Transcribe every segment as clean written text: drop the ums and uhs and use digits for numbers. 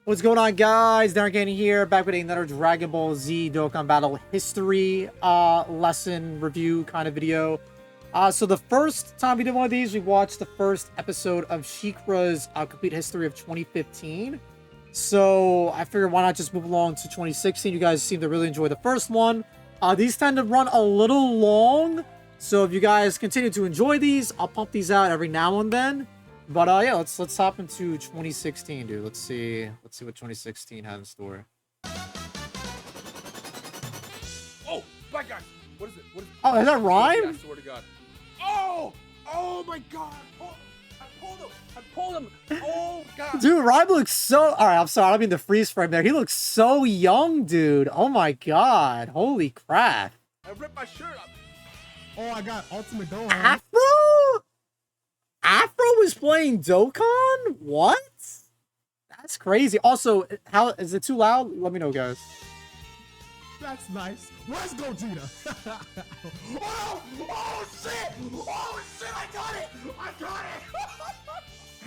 What's going on, guys? Ironcane here, back with another Dragon Ball Z Dokkan Battle history lesson review kind of video. So the first time we did one of these, we watched the first episode of Sheikah's complete history of 2015. So I figured why not just move along to 2016. You guys seem to really enjoy the first one. These tend to run a little long, so if you guys continue to enjoy these, I'll pump these out every now and then. But yeah, let's hop into 2016, dude. Let's see what 2016 had in store. Oh, Black guy. What is it? What is it? Oh, is that rhyme? I swear to God. Oh my God. Oh, I pulled him. Oh God. Dude, Rhyme looks so. All right, I'm sorry. I don't mean the freeze frame there. He looks so young, dude. Oh my God. Holy crap. I ripped my shirt up. Oh, I got Ultimate Gohan. Afro? Afro was playing Dokkan? What? That's crazy. Also, how is it too loud? Let me know, guys. That's nice. Where's Gogeta? Oh shit! Oh shit! I got it! I got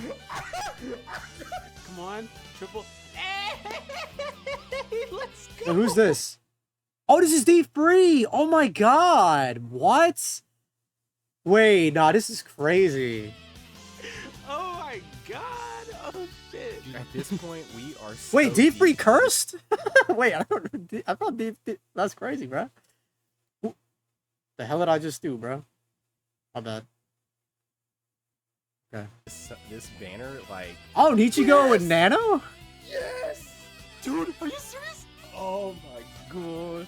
it! Come on, triple. Let's go. Hey, who's this? Oh, this is D3. Oh my God. What? Wait, nah, this is crazy. Oh my God. Oh shit. At this point, we are so Wait, D3 deep. cursed? Wait, I thought D3. That's crazy, bro. The hell did I just do, bro? My bad. Okay. This banner, like, Oh, Nichigo and Nano? Yes. Dude, are you serious? Oh my God.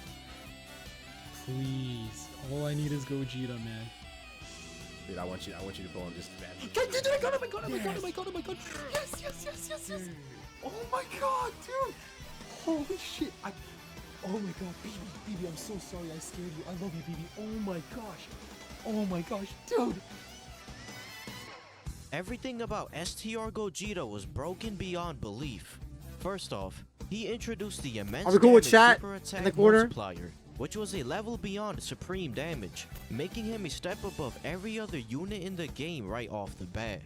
Please. All I need is Gogeta, man. dude, I want you to pull him just bad. I got him. Yes. Oh my God, dude. Holy shit. Oh my God, BB, I'm so sorry I scared you. I love you, BB. Oh my gosh, dude. Everything about STR Gogeta was broken beyond belief. First off, he introduced the immense Are we cool with damage chat super in attack the corner? multiplier, which was a level beyond supreme damage, making him a step above every other unit in the game right off the bat.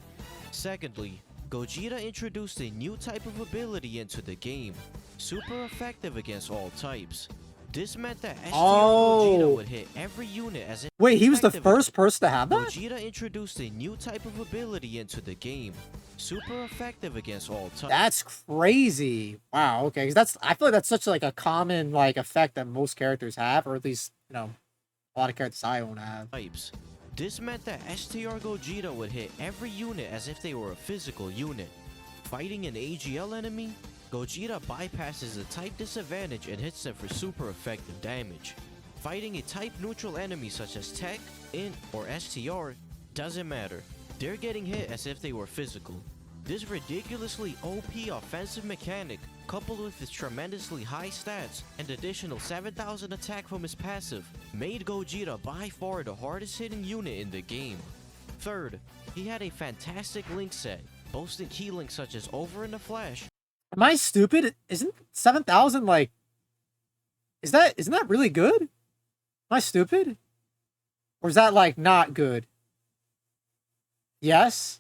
Secondly, Gogeta introduced a new type of ability into the game, super effective against all types. This meant that STR Gogeta would hit every unit as if Wait, he was the effectively. first person to have that? Gogeta introduced a new type of ability into the game, super effective against all types. That's crazy. Wow, okay. 'Cause that's, I feel like that's such like a common like effect that most characters have, or at least, you know, a lot of characters I don't have. This meant that STR Gogeta would hit every unit as if they were a physical unit. Fighting an AGL enemy, Gogeta bypasses the type disadvantage and hits them for super effective damage. Fighting a type neutral enemy such as Tech, Int, or STR doesn't matter. They're getting hit as if they were physical. This ridiculously OP offensive mechanic, coupled with his tremendously high stats and additional 7,000 attack from his passive, made Gogeta by far the hardest hitting unit in the game. Third, he had a fantastic link set, boasting key links such as Over in a Flash. Am I stupid? Isn't 7,000 like... Isn't that really good? Am I stupid? Or is that like not good? Yes?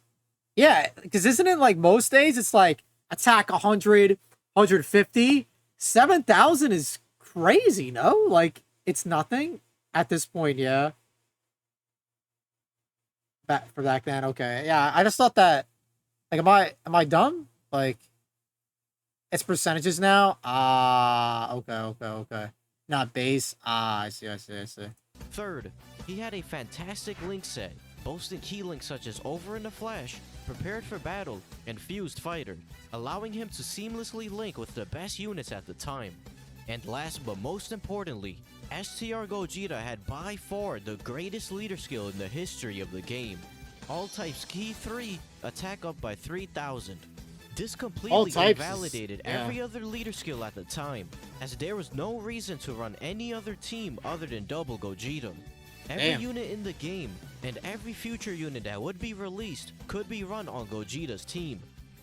Yeah, because isn't it like most days it's like attack 100, 150? 7,000 is crazy, no? Like, it's nothing at this point, yeah. For back then, okay. Yeah, I just thought that, like, am I dumb? Like, it's percentages now? Okay. Not base. I see. Third, he had a fantastic link set, boasting key links such as Over in a Flash, Prepared for Battle, and Fused Fighter, allowing him to seamlessly link with the best units at the time. And last but most importantly, STR Gogeta had by far the greatest leader skill in the history of the game. All types key 3, attack up by 3,000. This completely invalidated every other leader skill at the time, as there was no reason to run any other team other than Double Gogeta. Every unit in the game, and every future unit that would be released, could be run on Gogeta's team.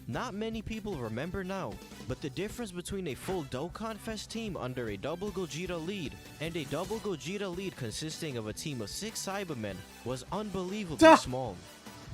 Not many people remember now, but the difference between a full Dokkan Fest team under a Double Gogeta lead, and a Double Gogeta lead consisting of a team of 6 Cybermen was unbelievably small.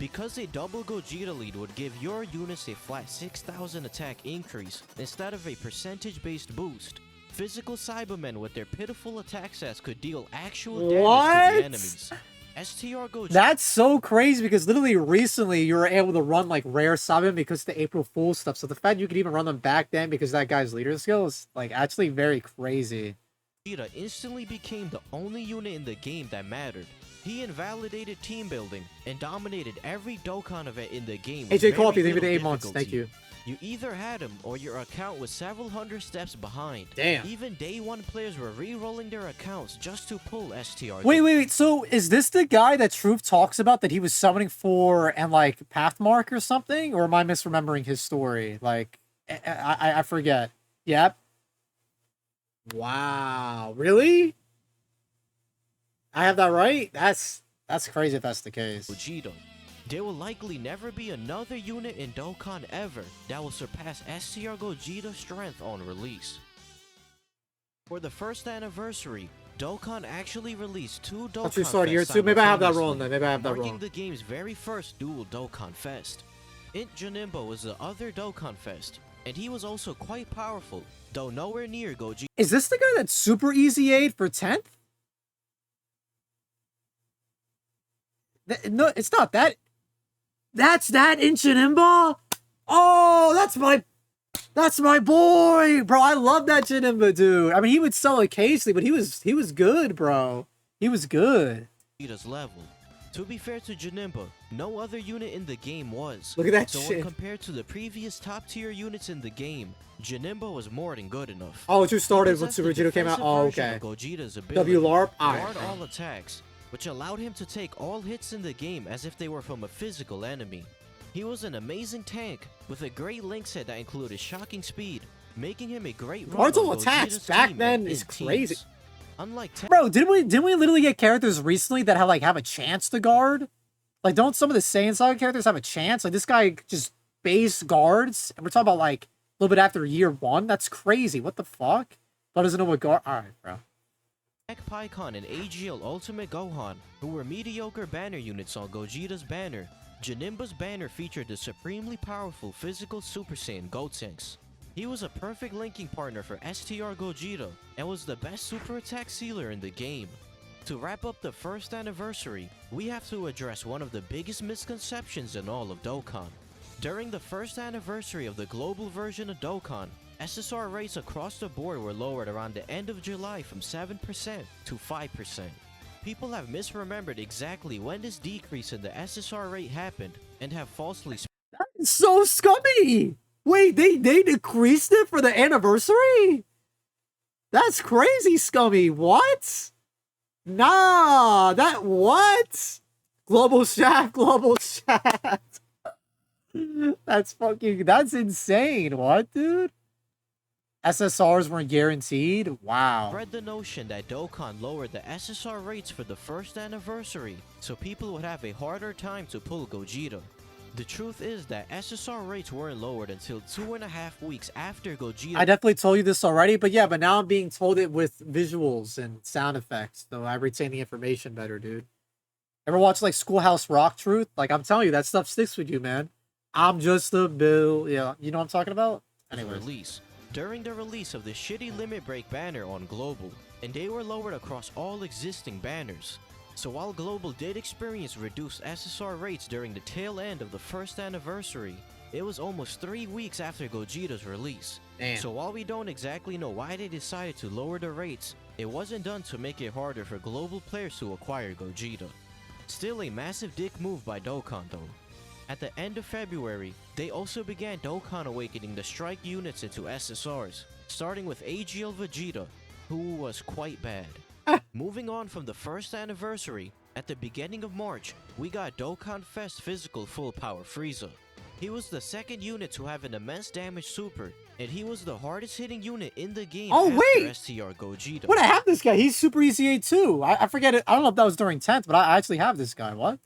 Because a double Gogeta lead would give your units a flat 6,000 attack increase instead of a percentage-based boost, physical Cybermen with their pitiful attack stats could deal actual damage to the enemies. STR Gogeta. That's so crazy because literally recently you were able to run like rare Cybermen because of the April Fool stuff. So the fact you could even run them back then because that guy's leader skill is like actually very crazy. Gogeta instantly became the only unit in the game that mattered. He invalidated team building and dominated every Dokkan event in the game. AJ Coffee, thank you for the 8 months. Thank you. You either had him or your account was several hundred steps behind. Damn. Even day one players were re-rolling their accounts just to pull STR. Wait. So is this the guy that Truth talks about that he was summoning for and like Pathmark or something? Or am I misremembering his story? Like, I forget. Yep. Wow. Really? I have that right? That's crazy if that's the case. Vegito. There will likely never be another unit in Dokkan ever that will surpass STR Gogeta's strength on release. For the first anniversary, Dokkan actually released 2 Dokkan That's your start year 2. Maybe I have that wrong then. Maybe I have that marking wrong. the game's very first dual Dokkan Fest. Int Janemba was the other Dokkan Fest, and he was also quite powerful, though nowhere near Gogeta. Is this the guy that's super easy 8 for 10th? No, it's not that. That's that Inchinimba? Oh, that's my boy, bro. I love that Jinimba, dude. I mean, he would sell occasionally, but he was good, bro. He was good. Gogeta's level. To be fair to Janemba, no other unit in the game was. Look at that so shit. when compared to the previous top tier units in the game, Janemba was more than good enough. Oh, it just started when Possessed Super the Vegito came out. defensive Oh, version okay. of Gogeta's ability, WLARP? guard all attacks, which allowed him to take all hits in the game as if they were from a physical enemy. He was an amazing tank, with a great link set that included shocking speed, making him a great runner Guards all on attacks Gogeta's back team then and is in crazy. teams. Unlike Bro, didn't we literally get characters recently that have a chance to guard? Like, don't some of the Saiyan Saga characters have a chance? Like, this guy just base guards, and we're talking about like a little bit after year 1. That's crazy. What the fuck? But doesn't know what guard. All right, bro. Pikkon and AGL Ultimate Gohan, who were mediocre banner units on Gogeta's banner, Janemba's banner featured the supremely powerful physical Super Saiyan Gotenks. He was a perfect linking partner for STR Gogeta and was the best super attack sealer in the game. To wrap up the first anniversary, we have to address one of the biggest misconceptions in all of Dokkan. During the first anniversary of the global version of Dokkan, SSR rates across the board were lowered around the end of July from 7% to 5%. People have misremembered exactly when this decrease in the SSR rate happened and have falsely That's so scummy. Wait, they decreased it for the anniversary? That's crazy scummy. What? Nah, that what? Global shaft. That's insane. What, dude? SSRs weren't guaranteed? Wow. spread the notion that Dokkan lowered the SSR rates for the first anniversary, so people would have a harder time to pull Gogeta. The truth is that SSR rates weren't lowered until 2.5 weeks after Gogeta. I definitely told you this already, but yeah, but now I'm being told it with visuals and sound effects, so I retain the information better, dude. Ever watch like Schoolhouse Rock Truth? Like, I'm telling you, that stuff sticks with you, man. I'm just a bill. Yeah, you know what I'm talking about? Anyways. Release. During the release of the shitty Limit Break banner on Global, and they were lowered across all existing banners. So while Global did experience reduced SSR rates during the tail end of the first anniversary, it was almost 3 weeks after Gogeta's release. Damn. So while we don't exactly know why they decided to lower the rates, it wasn't done to make it harder for global players to acquire Gogeta. Still a massive dick move by Dokkan though. At the end of February, they also began Dokkan awakening the strike units into SSRs, starting with AGL Vegeta, who was quite bad. Moving on from the first anniversary, at the beginning of March, we got Dokkan Fest Physical Full Power Frieza. He was the second unit to have an immense damage super, and he was the hardest hitting unit in the game Oh, after wait! STR Gogeta. What, I have this guy. He's Super ECA too. I forget it. I don't know if that was during 10th, but I actually have this guy. What?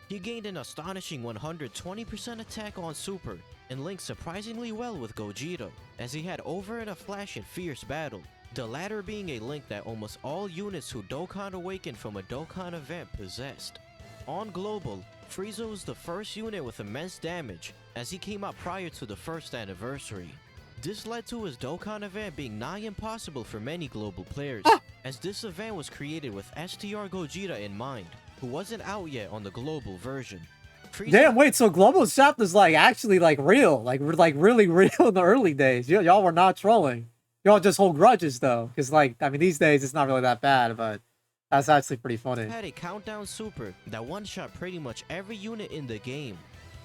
He gained an astonishing 120% attack on Super, and linked surprisingly well with Gogeta, as he had Over in a Flash and Fierce Battle, the latter being a link that almost all units who Dokkan awakened from a Dokkan event possessed. On Global, Frieza was the first unit with immense damage, as he came out prior to the first anniversary. This led to his Dokkan event being nigh impossible for many global players, as this event was created with STR Gogeta in mind, who wasn't out yet on the global version. Frieza— Damn, wait, so global shaft is like actually like real, like really real in the early days. Y'all were not trolling. Y'all just hold grudges though, because like I mean these days it's not really that bad, but that's actually pretty funny. had a countdown super that one-shot pretty much every unit in the game.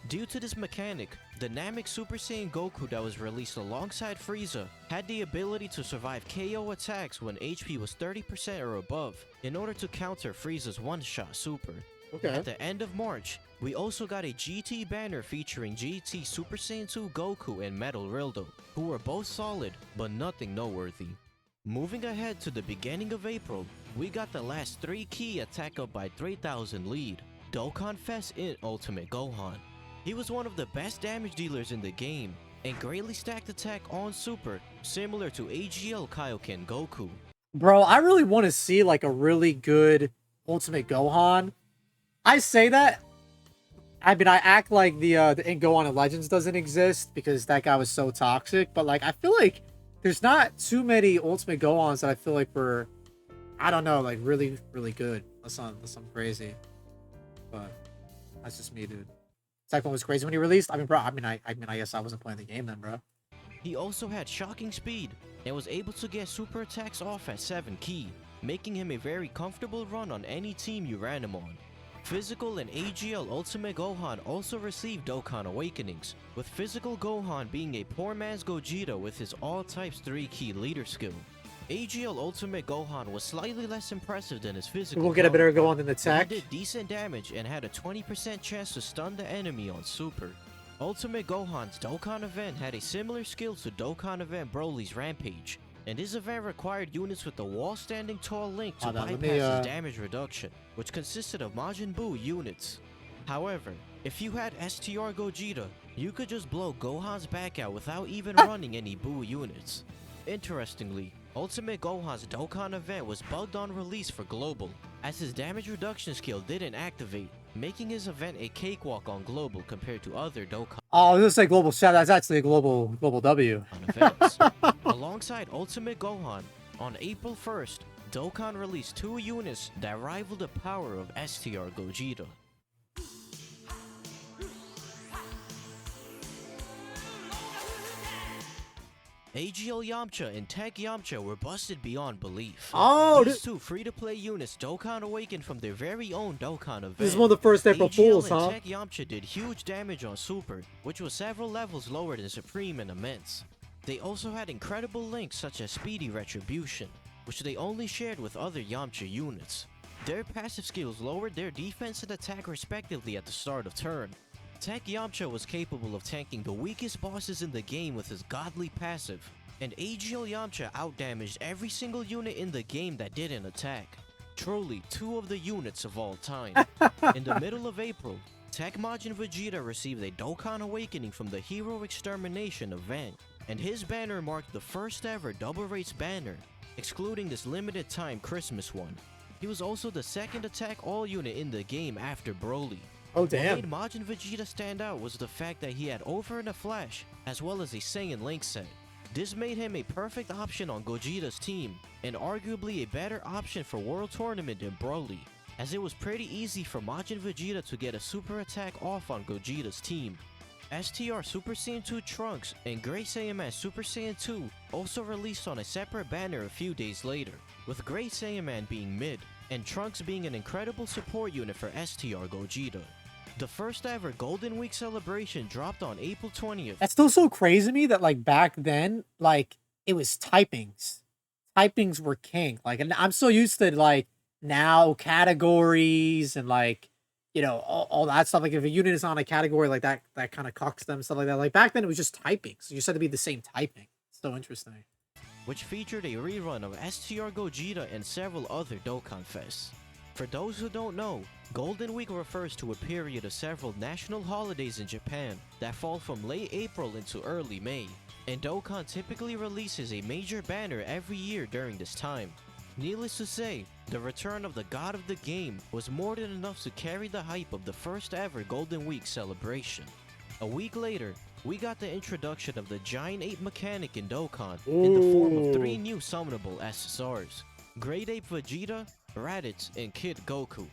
Due to this mechanic, the Namek Super Saiyan Goku that was released alongside Frieza had the ability to survive KO attacks when HP was 30% or above in order to counter Frieza's one-shot super. Okay. At the end of March, we also got a GT banner featuring GT Super Saiyan 2 Goku and Metal Rildo, who were both solid but nothing noteworthy. Moving ahead to the beginning of April, we got the last 3 key attack up by 3000 lead, Dokkan Fest in Ultimate Gohan. He was one of the best damage dealers in the game, and greatly stacked attack on Super, similar to AGL Kaioken Goku. Bro, I really want to see like a really good Ultimate Gohan. I say that. I mean, I act like the Gohan and Legends doesn't exist because that guy was so toxic. But like, I feel like there's not too many Ultimate Gohans that I feel like were, I don't know, like really good. That's not crazy. But that's just me, dude. Second one was crazy when he released. I mean, bro. I mean, I guess I wasn't playing the game then, bro. He also had shocking speed and was able to get super attacks off at 7 key, making him a very comfortable run on any team you ran him on. Physical and AGL Ultimate Gohan also received Dokkan Awakenings, with Physical Gohan being a poor man's Gogeta with his all types 3 key leader skill. AGL Ultimate Gohan was slightly less impressive than his physical. We'll get a better Gohan than the tech. He did decent damage and had a 20% chance to stun the enemy on Super. Ultimate Gohan's Dokkan event had a similar skill to Dokkan event Broly's Rampage, and his event required units with the wall standing tall Link to bypass his damage reduction, which consisted of Majin Buu units. However, if you had STR Gogeta, you could just blow Gohan's back out without even running any Buu units. Interestingly, Ultimate Gohan's Dokkan event was bugged on release for global, as his damage reduction skill didn't activate, making his event a cakewalk on global compared to other Dokkan. Oh, I was gonna say global chat. That's actually a global W. Events. Alongside Ultimate Gohan, on April 1st, Dokkan released 2 units that rivaled the power of STR Gogeta. AGL Yamcha and Tech Yamcha were busted beyond belief. Oh, these 2 free-to-play units Dokkan awakened from their very own Dokkan event. This is one of the first April Fools, huh? AGL and Tech Yamcha did huge damage on Super, which was several levels lower than Supreme and Immense. They also had incredible links such as Speedy Retribution, which they only shared with other Yamcha units. Their passive skills lowered their defense and attack respectively at the start of turn. Tech Yamcha was capable of tanking the weakest bosses in the game with his godly passive, and AGL Yamcha outdamaged every single unit in the game that didn't attack. Truly 2 of the units of all time. In the middle of April, Tech Majin Vegeta received a Dokkan Awakening from the Hero Extermination event, and his banner marked the first ever double race banner, excluding this limited time Christmas one. He was also the second attack all unit in the game after Broly. Oh damn. What made Majin Vegeta stand out was the fact that he had Over in a Flash, as well as a Saiyan Link set. This made him a perfect option on Gogeta's team, and arguably a better option for World Tournament than Broly, as it was pretty easy for Majin Vegeta to get a super attack off on Gogeta's team. STR Super Saiyan 2 Trunks and Great Saiyan Man Super Saiyan 2 also released on a separate banner a few days later, with Great Saiyan Man being mid, and Trunks being an incredible support unit for STR Gogeta. The first ever Golden Week celebration dropped on April 20th. That's still so crazy to me that like back then, like it was typings. Typings were king. Like, and I'm so used to like now categories and like, you know, all that stuff. Like if a unit is on a category like that kind of cocks them, stuff like that. Like back then it was just typing. So you just had to be the same typing. So interesting. Which featured a rerun of STR Gogeta and several other Dokkan Fests. For those who don't know, Golden Week refers to a period of several national holidays in Japan that fall from late April into early May, and Dokkan typically releases a major banner every year during this time. Needless to say, The return of the god of the game was more than enough to carry the hype of the first ever Golden Week celebration. A week later, we got the introduction of the giant ape mechanic in Dokkan in the form of 3 new summonable SSRs: Great Ape Vegeta, Raditz, and Kid Goku.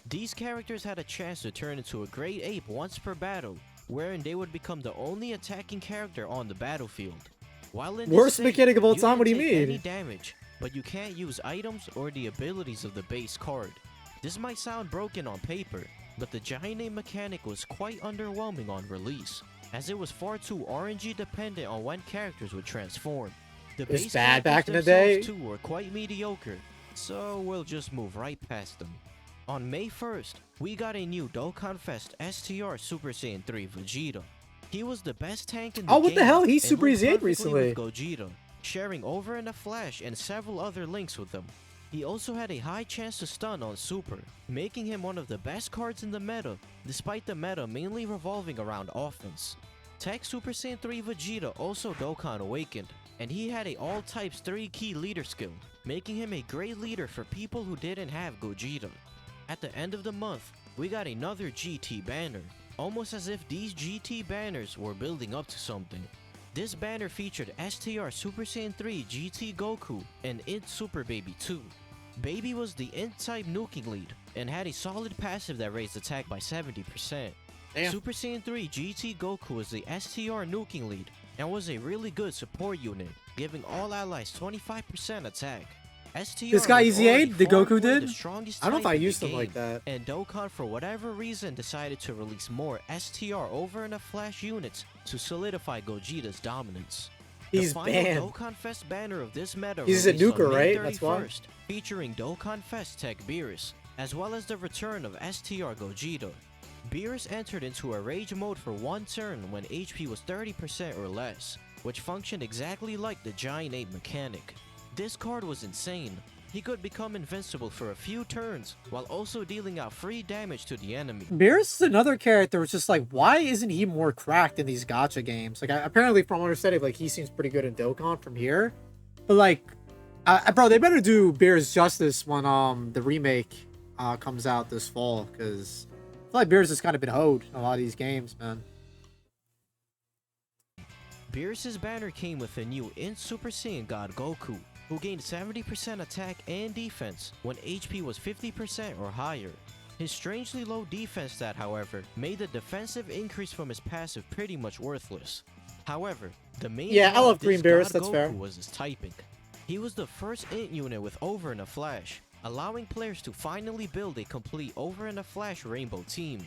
These characters had a chance to turn into a great ape once per battle, wherein they would become the only attacking character on the battlefield. While in this Worst state, mechanic of all you time? can What do you take mean? any damage, but you can't use items or the abilities of the base card. This might sound broken on paper, but the giant ape mechanic was quite underwhelming on release, as it was far too RNG dependent on when characters would transform. The was base bad back in the characters day. too were quite mediocre, so we'll just move right past them. On May 1st, we got a new Dokkan Fest STR Super Saiyan 3 Vegeta. He was the best tank in the game. Oh, what the hell? He's and Super linked Saiyan perfectly recently. with Gogeta, sharing over in a flash and several other links with him. He also had a high chance to stun on Super, making him one of the best cards in the meta, despite the meta mainly revolving around offense. Tech Super Saiyan 3 Vegeta also Dokkan awakened, and he had a all types 3 key leader skill, making him a great leader for people who didn't have Gogeta. At the end of the month, we got another GT banner, almost as if these GT banners were building up to something. This banner featured STR Super Saiyan 3 GT Goku and Int Super Baby 2. Baby was the Int type nuking lead and had a solid passive that raised attack by 70%. Damn. Super Saiyan 3 GT Goku was the STR nuking lead and was a really good support unit, giving all allies 25% attack. STR This guy was easy already aid? The far and Goku away did? the strongest I don't know if type I in the used them like game, that. and Dokkan for whatever reason decided to release more STR over in a flash units to solidify Gogeta's dominance. He's the final banned. Dokkan Fest banner of this meta He's a released on nuker, May right? That's why. 31st, featuring Dokkan Fest Tech Beerus, as well as the return of STR Gogeta. Beerus entered into a rage mode for 1 turn when HP was 30% or less, which functioned exactly like the giant ape mechanic. This card was insane. He could become invincible for a few turns, while also dealing out free damage to the enemy. Beerus is another character was just like, why isn't he more cracked in these gacha games? Like, apparently from understanding, like, he seems pretty good in Dokkan from here. But, like, bro, they better do Beerus justice when, the remake, comes out this fall. Because I feel like Beerus has kind of been hoed in a lot of these games, man. Beerus' banner came with a new Int Super Saiyan God Goku, who gained 70% attack and defense when HP was 50% or higher. His strangely low defense stat, however, made the defensive increase from his passive pretty much worthless. However, the main Yeah, I draw love of Green this Beerus, God that's Goku fair. was his typing. He was the first Int unit with Over in a Flash, allowing players to finally build a complete Over in a Flash rainbow team.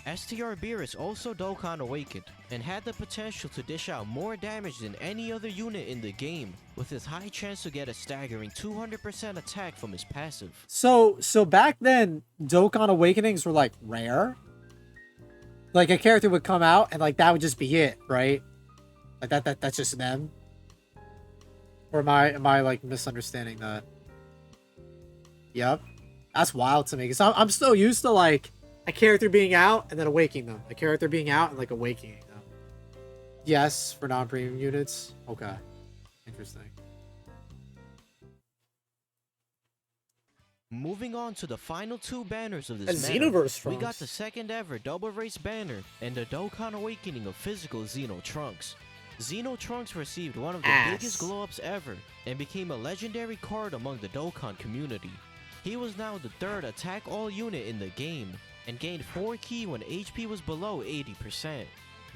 STR Beerus also Dokkan awakened, and had the potential to dish out more damage than any other unit in the game, with his high chance to get a staggering 200% attack from his passive. So back then, Dokkan Awakenings were, like, rare. Like, a character would come out, and, like, that would just be it, right? Like, that's just them? Or am I, like, misunderstanding that? Yep. That's wild to me, because I'm still used to, like, a character being out and then awakening them. A character being out and, like, awakening them. Yes, for non-premium units. Okay. Interesting. Moving on to the final 2 banners of this meta, Xenoverse we got Trunks. the second ever Double Race banner and the Dokkan Awakening of physical Xeno Trunks. Xeno Trunks received one of the biggest glow-ups ever and became a legendary card among the Dokkan community. He was now the 3rd attack all unit in the game and gained 4 ki when HP was below 80%.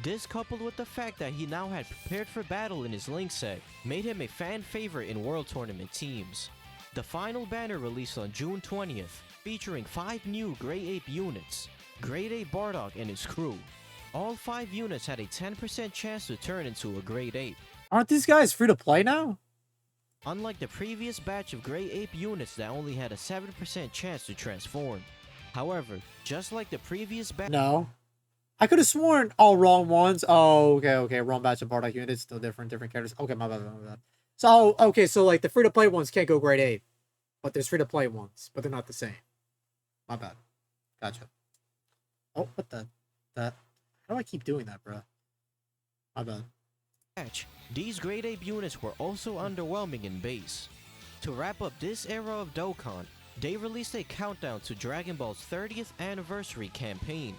This, coupled with the fact that he now had prepared for battle in his Link set, made him a fan favorite in World Tournament teams. The final banner released on June 20th, featuring 5 new Great Ape units, Great Ape Bardock and his crew. All 5 units had a 10% chance to turn into a Great Ape. Aren't these guys free to play now? Unlike the previous batch of Great Ape units that only had a 7% chance to transform. However, just like the previous batch... No. I could have sworn all wrong ones. Oh, okay. Wrong batch of Bardock units. Still different characters. Okay, my bad. So, okay, so like the free-to-play ones can't go grade 8. But there's free-to-play ones. But they're not the same. My bad. Gotcha. Oh, what the... How do I keep doing that, bro? My bad. These Great Ape units were also underwhelming in base. To wrap up this era of Dokkan, They released a countdown to Dragon Ball's 30th anniversary campaign.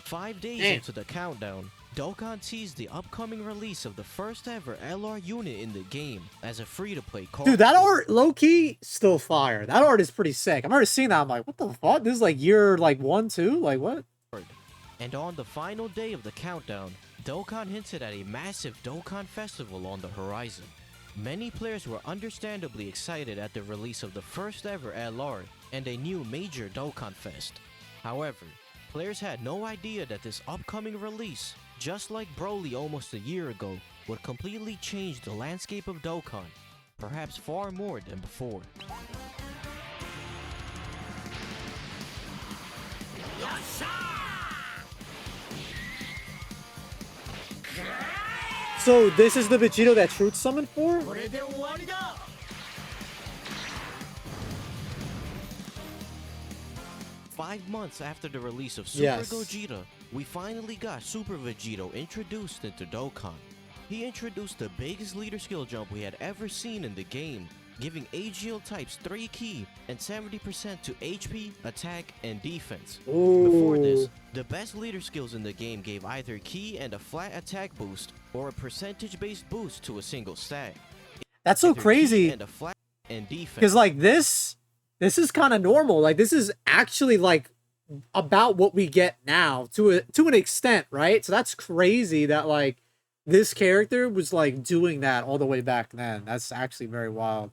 5 days Damn. into the countdown, Dokkan teased the upcoming release of the first ever LR unit in the game as a free-to-play card. Dude, that art, low-key, still fire. That art is pretty sick. I've already seen that. I'm like, what the fuck? This is like year, like, 1, 2? Like, what? And on the final day of the countdown, Dokkan hinted at a massive Dokkan festival on the horizon. Many players were understandably excited at the release of the first ever LR and a new major Dokkan Fest. However, players had no idea that this upcoming release, just like Broly almost a year ago, would completely change the landscape of Dokkan, perhaps far more than before. So, this is the Vegito that Truth summoned for? 5 months after the release of Super Yes. Gogeta, we finally got Super Vegito introduced into Dokkan. He introduced the biggest leader skill jump we had ever seen in the game, giving AGL types 3 key and 70% to HP, attack, and defense. Before this, Ooh. the best leader skills in the game gave either key and a flat attack boost, or a percentage-based boost to a single stat. That's so Either key crazy. and a flat and defense. Because, like, this is kind of normal. Like, this is actually, like, about what we get now to an extent, right? So that's crazy that, like, this character was, like, doing that all the way back then. That's actually very wild.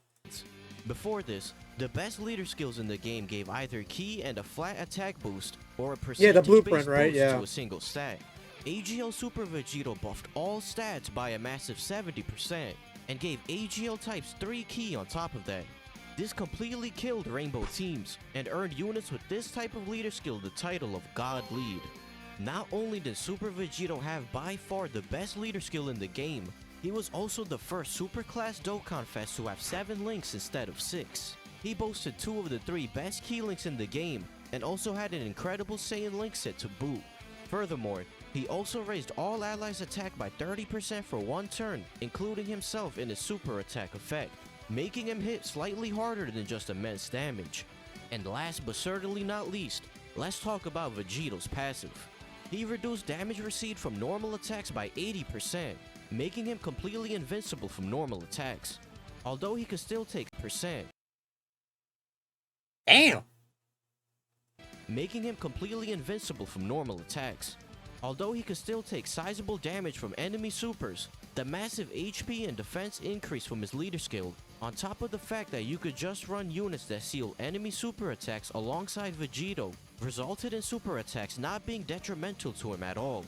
Before this, the best leader skills in the game gave either key and a flat attack boost, or a Yeah, the percentage-based blueprint, right? boost Yeah. to a single stat. AGL Super Vegito buffed all stats by a massive 70%, and gave AGL types 3 key on top of that. This completely killed Rainbow teams, and earned units with this type of leader skill the title of God Lead. Not only did Super Vegito have by far the best leader skill in the game, he was also the first superclass Dokkan Fest to have 7 links instead of 6. He boasted 2 of the 3 best key links in the game, and also had an incredible Saiyan link set to boot. Furthermore, he also raised all allies' attack by 30% for 1 turn, including himself in his super attack effect, making him hit slightly harder than just immense damage. And last but certainly not least, let's talk about Vegito's passive. He reduced damage received from normal attacks by 80%, making him completely invincible from normal attacks. Although he could still take percent, Damn. making him completely invincible from normal attacks. Although he could still take sizable damage from enemy supers, the massive HP and defense increase from his leader skill, on top of the fact that you could just run units that seal enemy super attacks alongside Vegito, resulted in super attacks not being detrimental to him at all.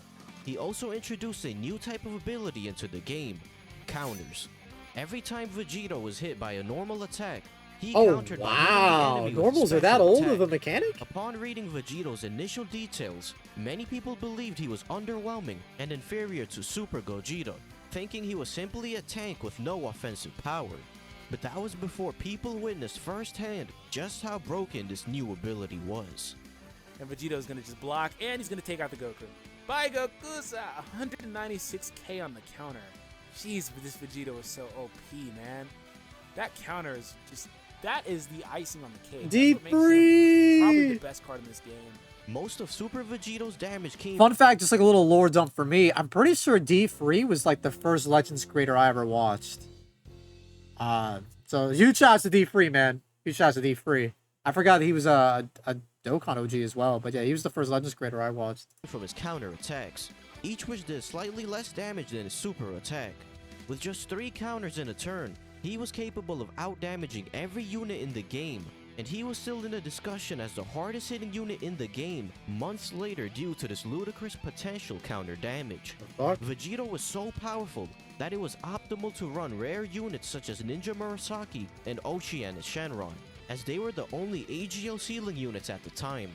He also introduced a new type of ability into the game, counters. Every time Vegito was hit by a normal attack, he Oh, countered by wow. hitting the enemy with a Normals are that special old attack. of a mechanic? Upon reading Vegito's initial details, many people believed he was underwhelming and inferior to Super Gogeta, thinking he was simply a tank with no offensive power. But that was before people witnessed firsthand just how broken this new ability was. And Vegito's gonna just block, and he's gonna take out the Goku. Bye, Gokusa! 196k on the counter. Jeez, but this Vegito is so OP, man. That counter is just... That is the icing on the cake. Deep That's what makes him probably Free! the best card in this game. Most of Super Vegito's damage came Fun fact, just like a little lore dump for me. I'm pretty sure D3 was like the first Legends creator I ever watched. So huge shouts to D3, man. Huge shouts to D3. I forgot that he was a Dokkan OG as well. But yeah, he was the first Legends creator I watched. from his counter attacks, each which did slightly less damage than his super attack. With just 3 counters in a turn, he was capable of out-damaging every unit in the game, and he was still in the discussion as the hardest hitting unit in the game months later due to this ludicrous potential counter damage. The fuck? Vegito was so powerful that it was optimal to run rare units such as Ninja Murasaki and Ocean Shenron, as they were the only AGL ceiling units at the time.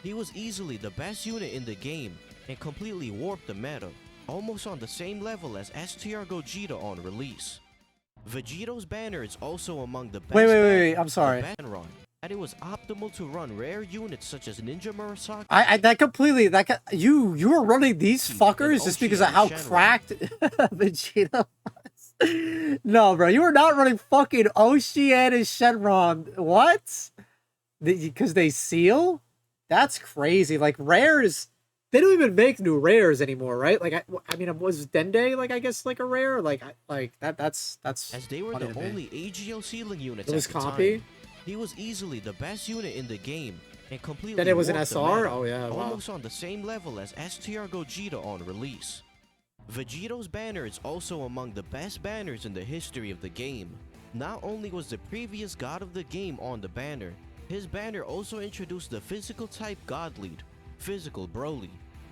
He was easily the best unit in the game and completely warped the meta, almost on the same level as STR Gogeta on release. Vegito's banner is also among the best. Wait, I'm sorry. Run, that it was optimal to run rare units such as Ninja Murasaki. You were running these fuckers just because of how Shenron. cracked Vegeta was. No, bro, you were not running fucking Ocean and Shenron. What? Because they seal? That's crazy. Like, rares, they don't even make new rares anymore, right? Like, I mean, was Dende, like, I guess, like, a rare? Like, that's As they were funny the to me. only AGL sealing units It was at the Compy? time. He was easily the best unit in the game, and completely Then it was an warped the SR? meta, Oh, yeah, wow. almost on the same level as STR Gogeta on release. Vegito's banner is also among the best banners in the history of the game. Not only was the previous god of the game on the banner, his banner also introduced the physical type god lead, Physical Broly.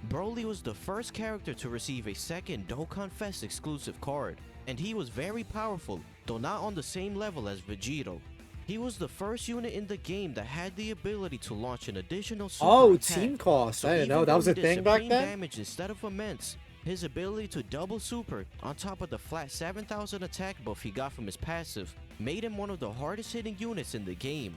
Broly was the first character to receive a second Dokkan Fest exclusive card, and he was very powerful, though not on the same level as Vegito. He was the first unit in the game that had the ability to launch an additional super Oh, attack. team cost. So I didn't even know. That though was he a did thing back supreme then? damage instead of immense, his ability to double super on top of the flat 7,000 attack buff he got from his passive made him one of the hardest hitting units in the game.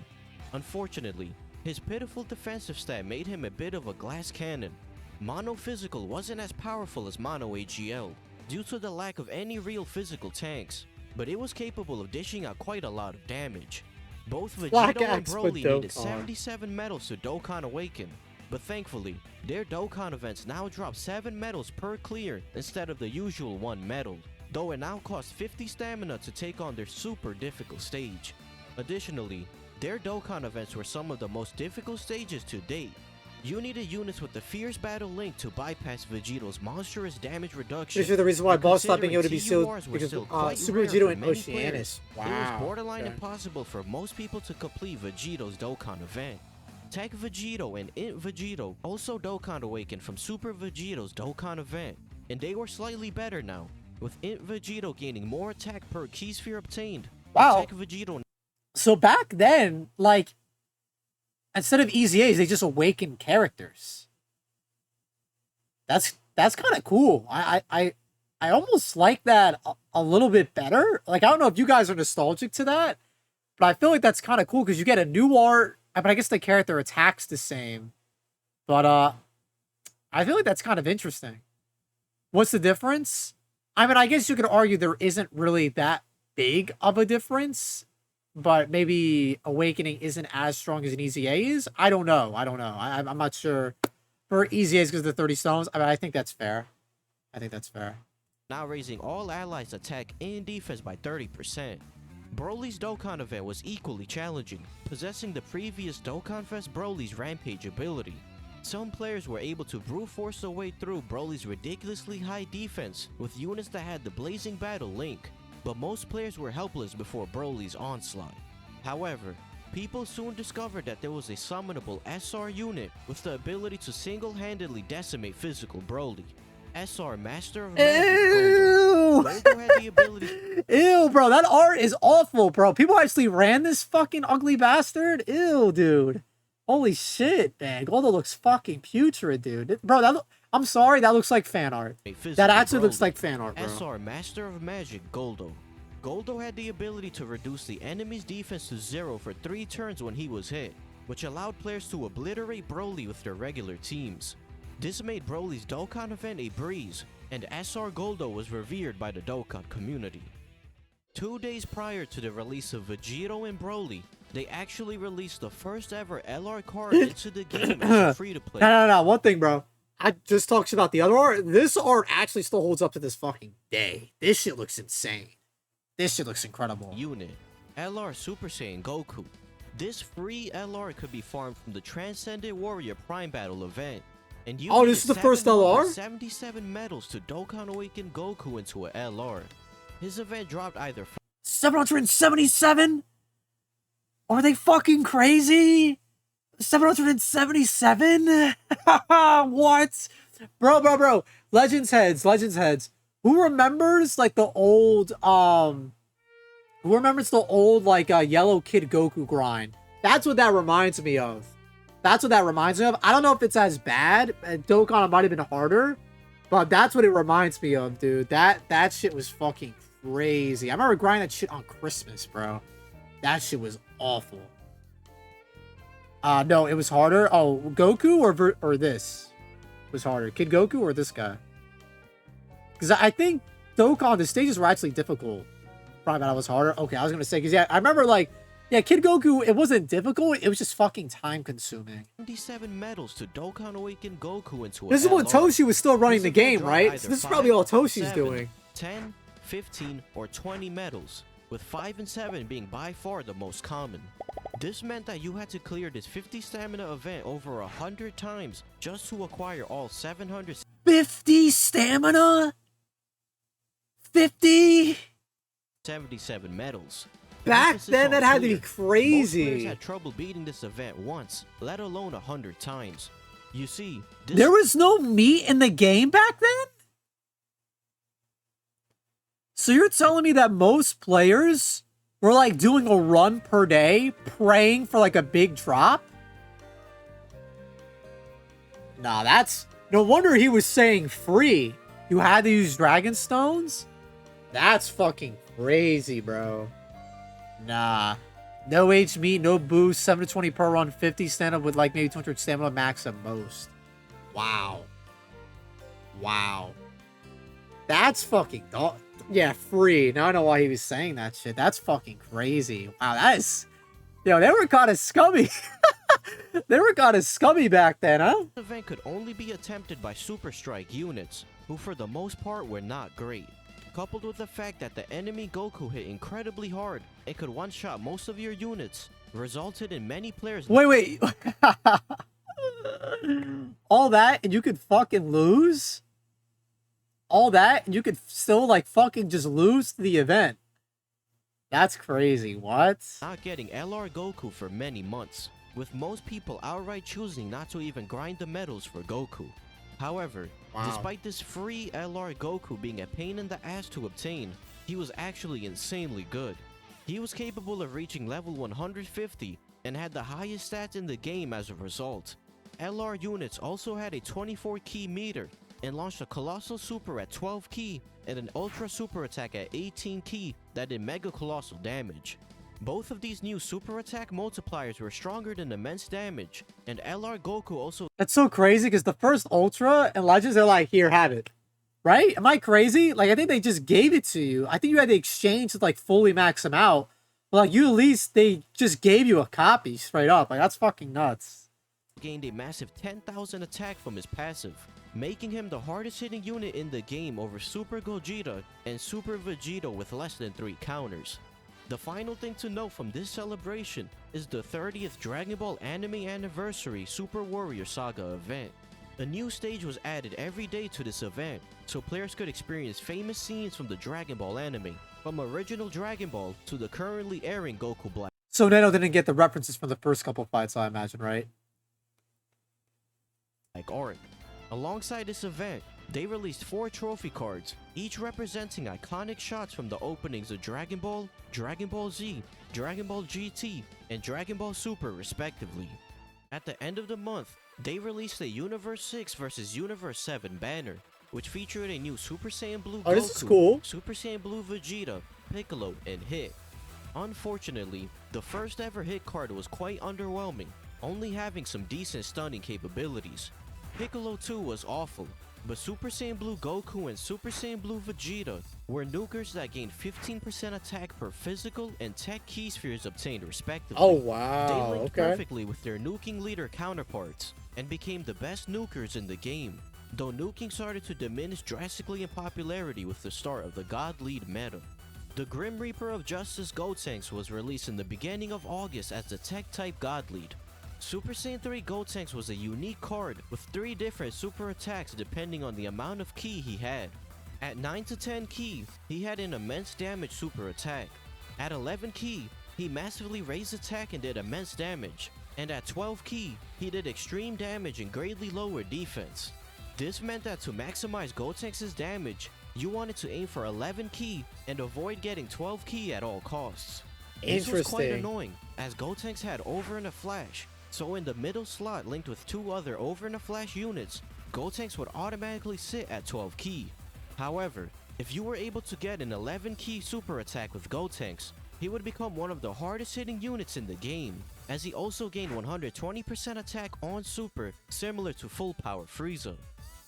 Unfortunately, his pitiful defensive stat made him a bit of a glass cannon. Mono Physical wasn't as powerful as Mono AGL due to the lack of any real physical tanks, but it was capable of dishing out quite a lot of damage. Both Black Vegito and Axe Broly with needed Dokkan. 77 medals to Dokkan Awaken, but thankfully, their Dokkan events now drop 7 medals per clear instead of the usual 1 medal, though it now costs 50 stamina to take on their super difficult stage. Additionally, their Dokkan events were some of the most difficult stages to date. You needed units with the fierce battle link to bypass Vegito's monstrous damage reduction. This is the reason why and boss stopped being able to considering be sealed TURs were because still quite Super rare Vegito for and many Oceanus. players, It was Wow. borderline Okay. impossible for most people to complete Vegito's Dokkan event. Tech Vegito and Int Vegito also Dokkan Awakened from Super Vegito's Dokkan event, and they were slightly better now, with Int Vegito gaining more attack per key sphere obtained. Wow. Tech Vegito So back then, like, instead of EZAs, they just awakened characters. That's kind of cool. I almost like that a little bit better. Like, I don't know if you guys are nostalgic to that, but I feel like that's kind of cool because you get a new art. But I guess the character attack's the same. But I feel like that's kind of interesting. What's the difference? I mean, I guess you could argue there isn't really that big of a difference, but maybe Awakening isn't as strong as an EZA is. I don't know. I'm not sure. For EZAs because of the 30 stones, I mean, I think that's fair. now raising all allies' attack and defense by 30%. Broly's Dokkan event was equally challenging, possessing the previous Dokkan Fest Broly's Rampage ability. Some players were able to brute force their way through Broly's ridiculously high defense with units that had the Blazing Battle link, but most players were helpless before Broly's onslaught. However, people soon discovered that there was a summonable SR unit with the ability to single-handedly decimate physical Broly. SR Master of Magic Ew! Goldo had the ability. Ew, bro, that art is awful, bro. People actually ran this fucking ugly bastard. Ew, dude. Holy shit, man. Goldo looks fucking putrid, dude. Bro, I'm sorry, that looks like fan art. That actually looks like fan art, bro. SR Master of Magic Goldo. Goldo had the ability to reduce the enemy's defense to 0 for 3 turns when he was hit, which allowed players to obliterate Broly with their regular teams. This made Broly's Dokkan event a breeze, and SR Goldo was revered by the Dokkan community. 2 days prior to the release of Vegito and Broly, they actually released the first ever LR card into the game as a free-to-play. No. One thing, bro. I just talked about the other art. This art actually still holds up to this fucking day. This shit looks insane. This shit looks incredible. Unit, LR Super Saiyan Goku. This free LR could be farmed from the Transcendent Warrior Prime Battle event. And you This is the first LR? 77 medals to Dokkan Awaken Goku into a LR. His event dropped either 777? Are they fucking crazy? 777? What? Bro. Legends heads. Who remembers like the old like Yellow Kid Goku grind? That's what that reminds me of. I don't know if it's as bad. Dokkan might have been harder, but that's what it reminds me of, dude. That shit was fucking crazy. I remember grinding that shit on Christmas, bro. That shit was awful. No, it was harder. Oh, Goku or this was harder? Kid Goku or this guy? Because I think Dokkan, the stages were actually difficult. Probably that was harder. Okay, I was gonna say because yeah, I remember like Yeah, Kid Goku, it wasn't difficult. It was just fucking time consuming. 77 medals to Dokkan Awaken Goku into This an is when LR. Toshi was still running This the event game, dropped right? either So this is probably 5, all Toshi's 7, doing. 10, 15, or 20 medals, with 5 and 7 being by far the most common. This meant that you had to clear this 50 stamina event over 100 times just to acquire all 50 stamina? 50? 77 medals. Back Emphasis then, on that had to be clear. Most players crazy. had trouble beating this event once, let alone 100 times. You see, this There was no meat in the game back then? So you're telling me that most players were like doing a run per day, praying for like a big drop? Nah, that's... No wonder he was saying free. You had to use Dragon Stones? That's fucking crazy, bro. Nah. No H meat, no boost, 7 to 20 per run, 50 stand-up with like maybe 200 stamina max at most. Wow. Wow. That's fucking... Yeah, free. Now I know why he was saying that shit. That's fucking crazy. Wow, that is... Yo, they were kind of scummy. They were kind of scummy back then, huh? event could only be attempted by Super Strike units, who for the most part were not great. Coupled with the fact that the enemy Goku hit incredibly hard and could one-shot most of your units, resulted in many players... Wait. All that and you could fucking lose? All that and you could still like fucking just lose the event? That's crazy. What? Not getting LR Goku for many months, with most people outright choosing not to even grind the medals for Goku. However, despite this free LR Goku being a pain in the ass to obtain, he was actually insanely good. He was capable of reaching level 150 and had the highest stats in the game as a result. LR units also had a 24 key meter and launched a colossal super at 12 key and an ultra super attack at 18 key that did mega colossal damage. Both of these new super attack multipliers were stronger than immense damage, and LR Goku also... That's so crazy because the first Ultra and Legends are like, here, have it. Right? Am I crazy? Like, I think they just gave it to you. I think you had to exchange to, like, fully max them out. But, like, you at least, they just gave you a copy straight up. Like, that's fucking nuts. Gained a massive 10,000 attack from his passive, making him the hardest hitting unit in the game over Super Gogeta and Super Vegito with less than 3 counters. The final thing to note from this celebration is the 30th Dragon Ball Anime Anniversary Super Warrior Saga event. A new stage was added every day to this event, so players could experience famous scenes from the Dragon Ball anime, from original Dragon Ball to the currently airing Goku Black. So Nano didn't get the references from the first couple fights, I imagine, right? Arc. Alongside this event, they released 4 trophy cards, each representing iconic shots from the openings of Dragon Ball, Dragon Ball Z, Dragon Ball GT, and Dragon Ball Super respectively. At the end of the month, they released a Universe 6 vs Universe 7 banner, which featured a new Super Saiyan Blue Goku, This is cool. Super Saiyan Blue Vegeta, Piccolo, and Hit. Unfortunately, the first ever Hit card was quite underwhelming, only having some decent stunning capabilities. Piccolo 2 was awful, but Super Saiyan Blue Goku and Super Saiyan Blue Vegeta were nukers that gained 15% attack per physical and tech key spheres obtained respectively. Oh, wow. They linked Okay. perfectly with their nuking leader counterparts and became the best nukers in the game, though nuking started to diminish drastically in popularity with the start of the God Lead meta. The Grim Reaper of Justice Gotenks was released in the beginning of August as the tech-type God Lead. Super Saiyan 3 Gotenks was a unique card with 3 different super attacks depending on the amount of ki he had. At 9 to 10 ki, he had an immense damage super attack. At 11 ki, he massively raised attack and did immense damage. And at 12 ki, he did extreme damage and greatly lowered defense. This meant that to maximize Gotenks' damage, you wanted to aim for 11 ki and avoid getting 12 ki at all costs. This was quite Interesting. annoying, as Gotenks had Over in a Flash, so in the middle slot linked with 2 other Over in a Flash units, Gotenks would automatically sit at 12 ki. However, if you were able to get an 11 ki super attack with Gotenks, he would become one of the hardest hitting units in the game, as he also gained 120% attack on super, similar to full power Frieza.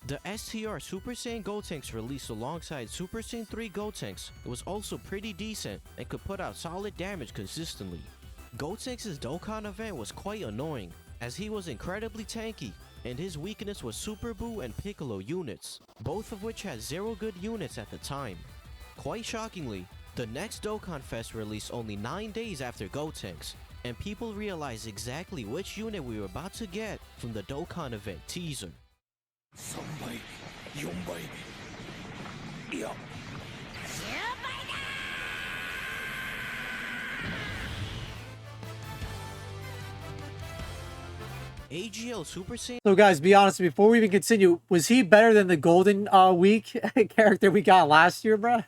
The STR Super Saiyan Gotenks released alongside Super Saiyan 3 Gotenks was also pretty decent and could put out solid damage consistently. Gotenks' Dokkan event was quite annoying, as he was incredibly tanky, and his weakness was Super Buu and Piccolo units, both of which had 0 good units at the time. Quite shockingly, the next Dokkan Fest released only 9 days after Gotenks, and people realized exactly which unit we were about to get from the Dokkan event teaser. AGL Super Saiyan. So guys, be honest, before we even continue, was he better than the Golden Week character we got last year, bro?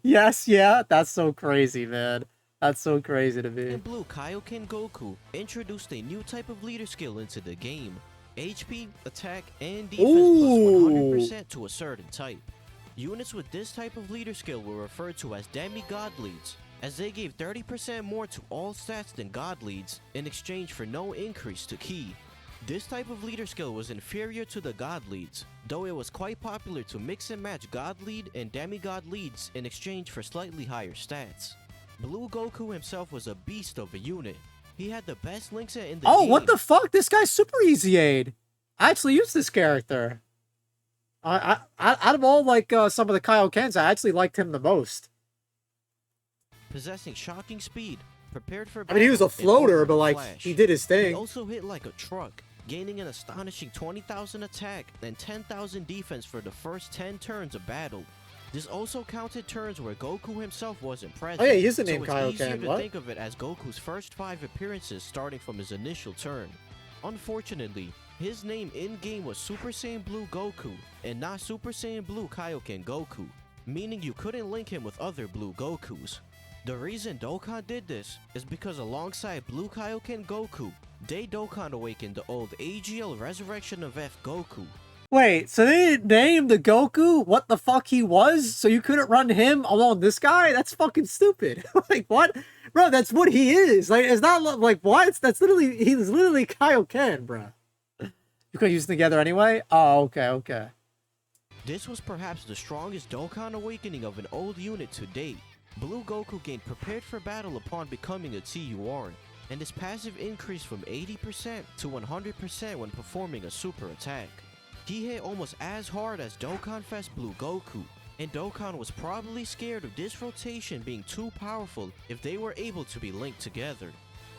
Yes, yeah, that's so crazy, man. That's so crazy to me. And Blue Kaioken Goku introduced a new type of leader skill into the game. HP, attack, and defense plus 100% to a certain type. Units with this type of leader skill were referred to as demigod leads, as they gave 30% more to all stats than god leads in exchange for no increase to ki. This type of leader skill was inferior to the god leads, though it was quite popular to mix and match god lead and demigod leads in exchange for slightly higher stats. Blue Goku himself was a beast of a unit. He had the best link set in the game. Oh, what the fuck? This guy's super easy aid. I actually used this character. Out of all like some of the Kaiokens, I actually liked him the most. Possessing shocking speed, prepared for I mean, he was a battle, and floater, over but the like flash. he did his He thing. also hit like a truck, gaining an astonishing 20,000 attack and 10,000 defense for the first 10 turns of battle. This also counted turns where Goku himself wasn't present. Oh yeah, he is the so name it's easier Kaioken. to What? think of it as Goku's first 5 appearances starting from his initial turn. Unfortunately, his name in-game was Super Saiyan Blue Goku, and not Super Saiyan Blue Kaioken Goku, meaning you couldn't link him with other Blue Gokus. The reason Dokkan did this is because alongside Blue Kaioken Goku, they Dokkan awakened the old AGL Resurrection of F Goku. Wait, so they didn't name the Goku what the fuck he was? So you couldn't run him along this guy? That's fucking stupid. Like, what? Bro, that's what he is. Like, it's not like, what? That's literally, he's literally Kaioken, bro. You could use them together anyway? Oh, okay, okay. This was perhaps the strongest Dokkan awakening of an old unit to date. Blue Goku gained prepared for battle upon becoming a TUR, and his passive increased from 80% to 100% when performing a super attack. He hit almost as hard as Dokkan Fest Blue Goku, and Dokkan was probably scared of this rotation being too powerful if they were able to be linked together.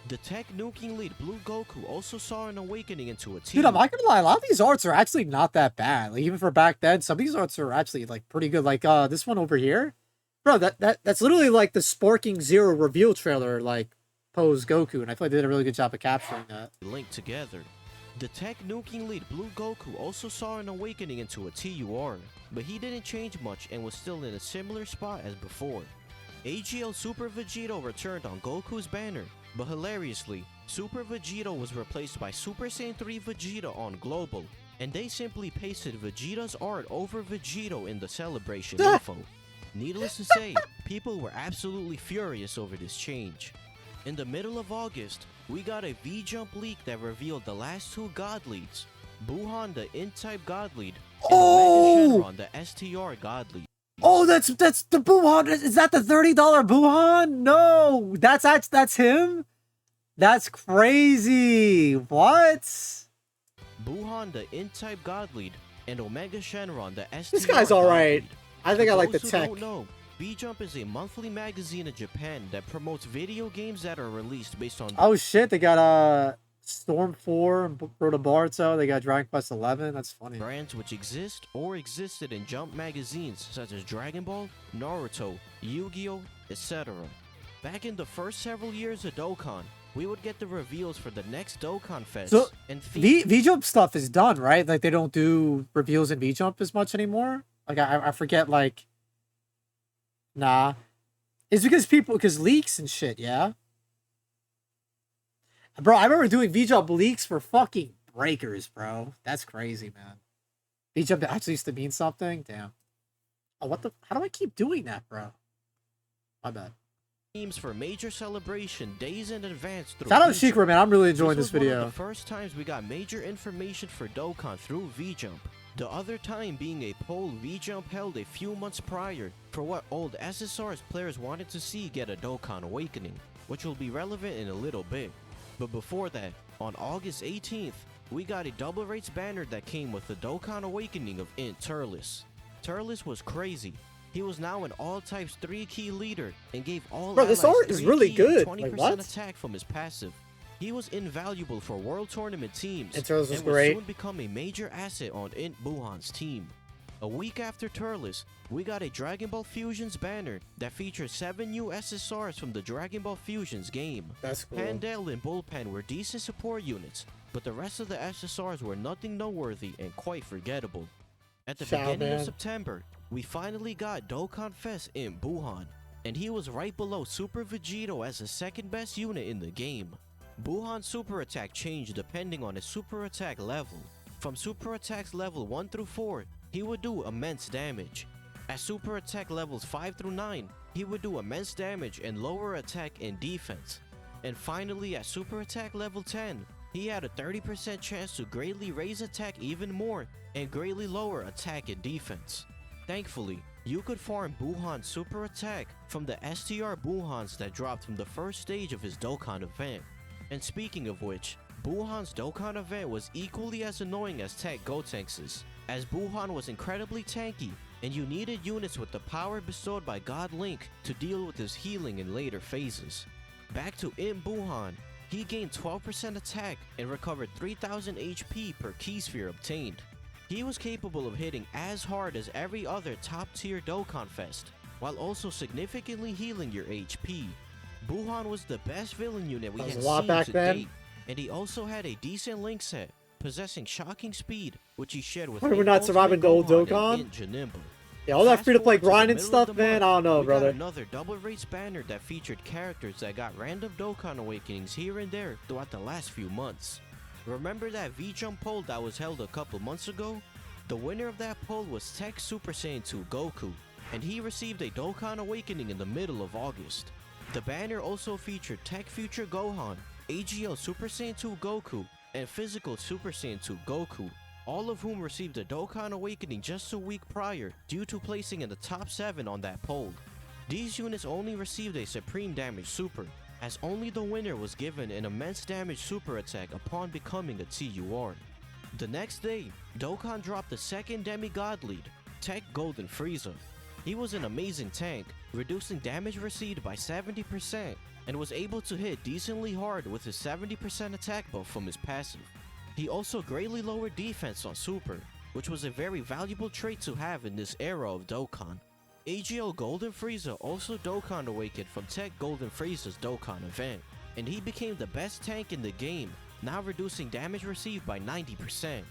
The tech nuking lead Blue Goku also saw an awakening into a team. Dude, I'm not gonna lie, a lot of these arts are actually not that bad. Like, even for back then, some of these arts are actually like pretty good. Like this one over here. Bro, that's literally like the Sporking Zero reveal trailer, like pose Goku, and I feel like they did a really good job of capturing that. Linked together. The tech nuking lead Blue Goku also saw an awakening into a TUR, but he didn't change much and was still in a similar spot as before. AGL Super Vegito returned on Goku's banner, but hilariously, Super Vegito was replaced by Super Saiyan 3 Vegeta on Global, and they simply pasted Vegeta's art over Vegito in the celebration info. Needless to say, people were absolutely furious over this change. In the middle of August, we got a V-Jump leak that revealed the last 2 God Leads, Buuhan the N-Type God Lead, and Omega Shenron the STR God Lead. Oh, that's the Buuhan. Is that the $30 Buuhan? No, that's him. That's crazy. What? Buuhan the N-Type God Lead and Omega Shenron the STR. This guy's God alright. Lead. I think For I like the those who tech. don't know, V-Jump is a monthly magazine in Japan that promotes video games that are released based on. Oh shit, they got Storm 4 and Protobarto. They got Dragon Quest 11. That's funny. Brands which exist or existed in Jump magazines such as Dragon Ball, Naruto, Yu-Gi-Oh, etc. Back in the first several years of Dokkan, we would get the reveals for the next Dokkan Fest. So, and V-Jump stuff is done, right? Like, they don't do reveals in V-Jump as much anymore? Like, I forget, like... Nah. It's because leaks and shit, yeah? Bro, I remember doing V-Jump leaks for fucking breakers, bro. That's crazy, man. V-Jump actually used to mean something? Damn. Oh, what the... How do I keep doing that, bro? My bad. Teams for major celebration days in advance through Shout out V-Jump. Shikra, man. I'm really enjoying This this was one video. of the first times we got major information for Dokkan through V-Jump. The other time being a poll V-Jump held a few months prior for what old SSR's players wanted to see get a Dokkan Awakening, which will be relevant in a little bit. But before that, on August 18th, we got a double rates banner that came with the Dokkan Awakening of Int Turles. Turles was crazy. He was now an all types 3 key leader and gave all Bro, this allies art is 3 really key and good. 20% Like, what? attack from his passive. He was invaluable for world tournament teams And Turles was and would great. soon become a major asset on Int Buuhan's team. A week after Turles, we got a Dragon Ball Fusions banner that features 7 new SSRs from the Dragon Ball Fusions game. That's cool. Pandel and Bullpen were decent support units, but the rest of the SSRs were nothing noteworthy and quite forgettable. At the beginning of September, we finally got Dokkan Fest in Buuhan, and he was right below Super Vegito as the second best unit in the game. Buuhan's super attack changed depending on his super attack level. From super attacks level 1 through 4, he would do immense damage. At super attack levels 5 through 9, he would do immense damage and lower attack and defense. And finally at super attack level 10, he had a 30% chance to greatly raise attack even more and greatly lower attack and defense. Thankfully, you could farm Buuhan's super attack from the STR Buuhans that dropped from the first stage of his Dokkan event. And speaking of which, Buuhan's Dokkan event was equally as annoying as Tech Gotenks', as Buuhan was incredibly tanky and you needed units with the power bestowed by God Link to deal with his healing in later phases. Back to Int Buuhan, he gained 12% attack and recovered 3000 HP per key sphere obtained. He was capable of hitting as hard as every other top tier Dokkan Fest, while also significantly healing your HP. Buuhan was the best villain unit we had seen to date, and he also had a decent link set, possessing shocking speed, which he shared with We're not surviving the old Dokkan? Yeah, all that free-to-play grind and stuff, man, I don't know, brother. Another double race banner that featured characters that got random Dokkan Awakenings here and there throughout the last few months. Remember that V-Jump poll that was held a couple months ago? The winner of that poll was Tech Super Saiyan 2 Goku, and he received a Dokkan Awakening in the middle of August. The banner also featured Tech Future Gohan, AGL Super Saiyan 2 Goku, and Physical Super Saiyan 2 Goku, all of whom received a Dokkan Awakening just a week prior due to placing in the top 7 on that poll. These units only received a Supreme Damage Super, as only the winner was given an immense damage super attack upon becoming a TUR. The next day, Dokkan dropped the second demigod lead, Tech Golden Frieza. He was an amazing tank, reducing damage received by 70%, and was able to hit decently hard with his 70% attack buff from his passive. He also greatly lowered defense on Super, which was a very valuable trait to have in this era of Dokkan. AGL Golden Frieza also Dokkan Awakened from Tech Golden Frieza's Dokkan event, and he became the best tank in the game, now reducing damage received by 90%.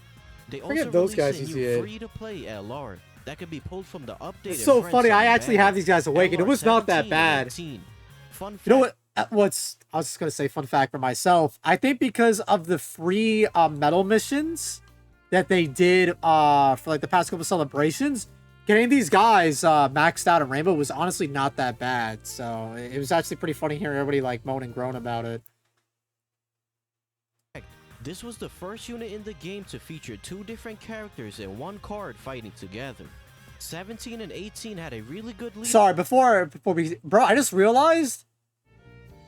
They also released a new free-to-play LR that could be pulled from the updated. It's so funny, I actually have these guys awakened. It was not that bad. Fun fact, you know what? I was just gonna say, fun fact for myself. I think because of the free medal missions that they did for like the past couple celebrations, getting these guys maxed out in Rainbow was honestly not that bad. So it was actually pretty funny hearing everybody like moan and groan about it. This was the first unit in the game to feature 2 different characters in one card fighting together. 17 and 18 had a really good lead. Sorry, before we... Bro, I just realized...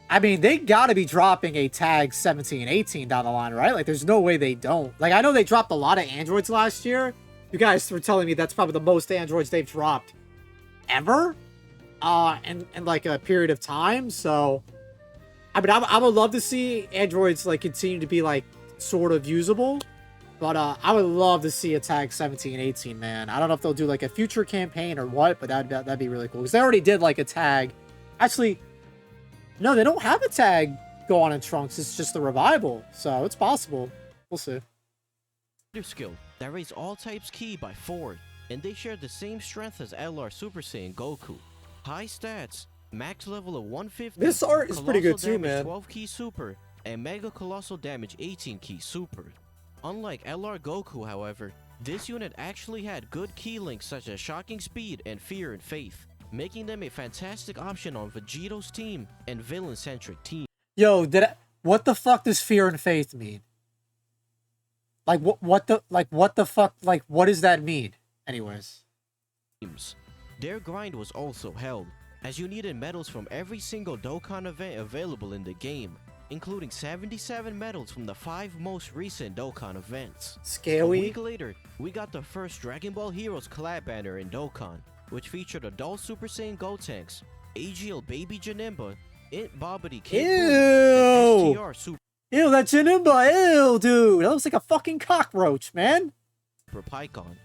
I mean, they gotta be dropping a tag 17 and 18 down the line, right? Like, there's no way they don't. Like, I know they dropped a lot of androids last year. You guys were telling me that's probably the most androids they've dropped ever. In like a period of time. So, I mean, I would love to see androids, like, continue to be, like, sort of usable. But I would love to see a tag 17 and 18, man. I don't know if they'll do like a future campaign or what, but that'd be really cool. Because they already did like a tag. Actually, no, they don't have a tag go on in Trunks. It's just the revival. So it's possible. We'll see. Skill that raised all types key by 4, and they share the same strength as LR Super Saiyan Goku. High stats, max level of 150. This art is pretty good too, man. 12 key super, and Mega Colossal Damage 18 key super. Unlike LR Goku, however, this unit actually had good key links such as Shocking Speed and Fear and Faith, making them a fantastic option on Vegito's team and villain-centric team. Yo, what the fuck does Fear and Faith mean? Like what the fuck? Like what does that mean? Anyways. teams. Their grind was also held, as you needed medals from every single Dokkan event available in the game, including 77 medals from the 5 most recent Dokkan events. A Scaly. week later, we got the first Dragon Ball Heroes collab banner in Dokkan, which featured adult Super Saiyan Gotenks, AGL Baby Janemba, Int Bobbity Kid Buu, and STR Super Ew, that's an Imba. Ew, dude. That looks like a fucking cockroach, man. Pikkon.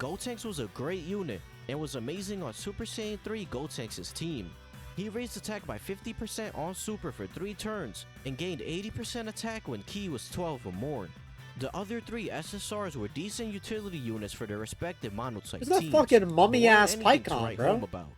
Gotenks was a great unit and was amazing on Super Saiyan 3 Gotenks' team. He raised attack by 50% on Super for 3 turns and gained 80% attack when Ki was 12 or more. The other 3 SSRs were decent utility units for their respective monotype It's teams. that fucking mummy-ass but weren't anything to Pikkon, write bro. home about.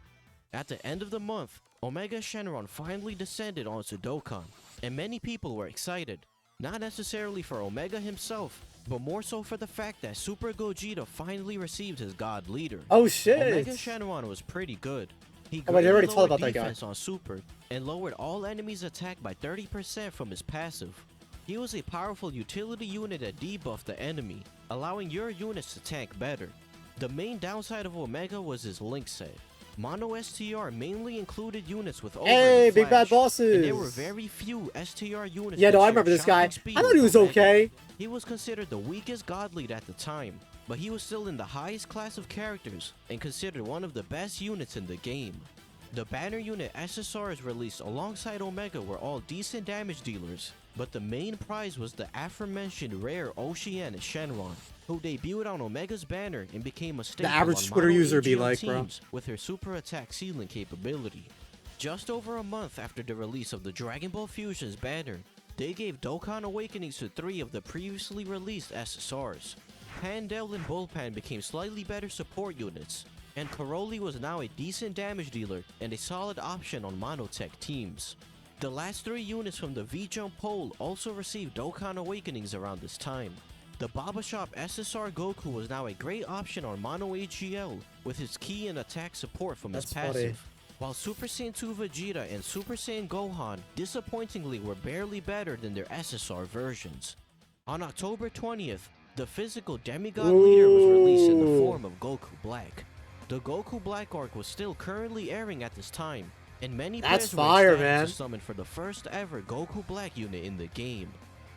At the end of the month, Omega Shenron finally descended onto Dokkan, and many people were excited. Not necessarily for Omega himself, but more so for the fact that Super Gogeta finally received his god leader. Oh shit. Omega Shenron was pretty good. He Oh, wait, I already greatly told lowered about that guy. defense on Super and lowered all enemies' attack by 30% from his passive. He was a powerful utility unit that debuffed the enemy, allowing your units to tank better. The main downside of Omega was his link set. Mono STR mainly included units with over Hey, the big bad flash, and there were bosses. very few STR units. Yeah, that no, I shared remember this guy. shocking speed I thought he with was Omega. okay. He was considered the weakest god lead at the time, but he was still in the highest class of characters and considered one of the best units in the game. The banner unit SSRs released alongside Omega were all decent damage dealers, but the main prize was the aforementioned rare Oceanic Shenron, who debuted on Omega's banner and became a staple average on Twitter mono user be AGL like, bro. teams with her super attack ceiling capability. Just over a month after the release of the Dragon Ball Fusions banner, they gave Dokkan Awakenings to 3 of the previously released SSRs. Pandel and Bullpan became slightly better support units, and Karoli was now a decent damage dealer and a solid option on monotech teams. The last 3 units from the V-Jump poll also received Dokkan Awakenings around this time. The Baba Shop SSR Goku was now a great option on Mono AGL with his key and attack support from his That's funny. passive. While Super Saiyan 2 Vegeta and Super Saiyan Gohan disappointingly were barely better than their SSR versions. On October 20th, the physical demigod leader was released in the form of Goku Black. The Goku Black arc was still currently airing at this time, and many That's players were fire, ecstatic man. to summon for the first ever Goku Black unit in the game.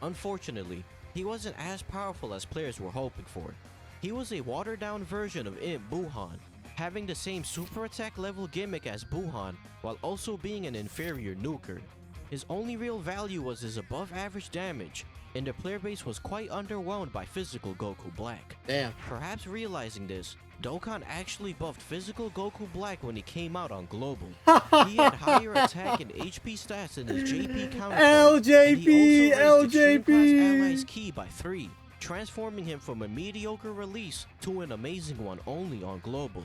Unfortunately, he wasn't as powerful as players were hoping for. He was a watered down version of Imp Buuhan, having the same super attack level gimmick as Buuhan while also being an inferior nuker. His only real value was his above average damage, and the player base was quite underwhelmed by physical Goku Black. Damn. Perhaps realizing this, Dokkan actually buffed physical Goku Black when he came out on Global. He had higher attack and HP stats than his JP counterpart, and he also raised Extreme Class Allies Ki by 3, transforming him from a mediocre release to an amazing one only on Global.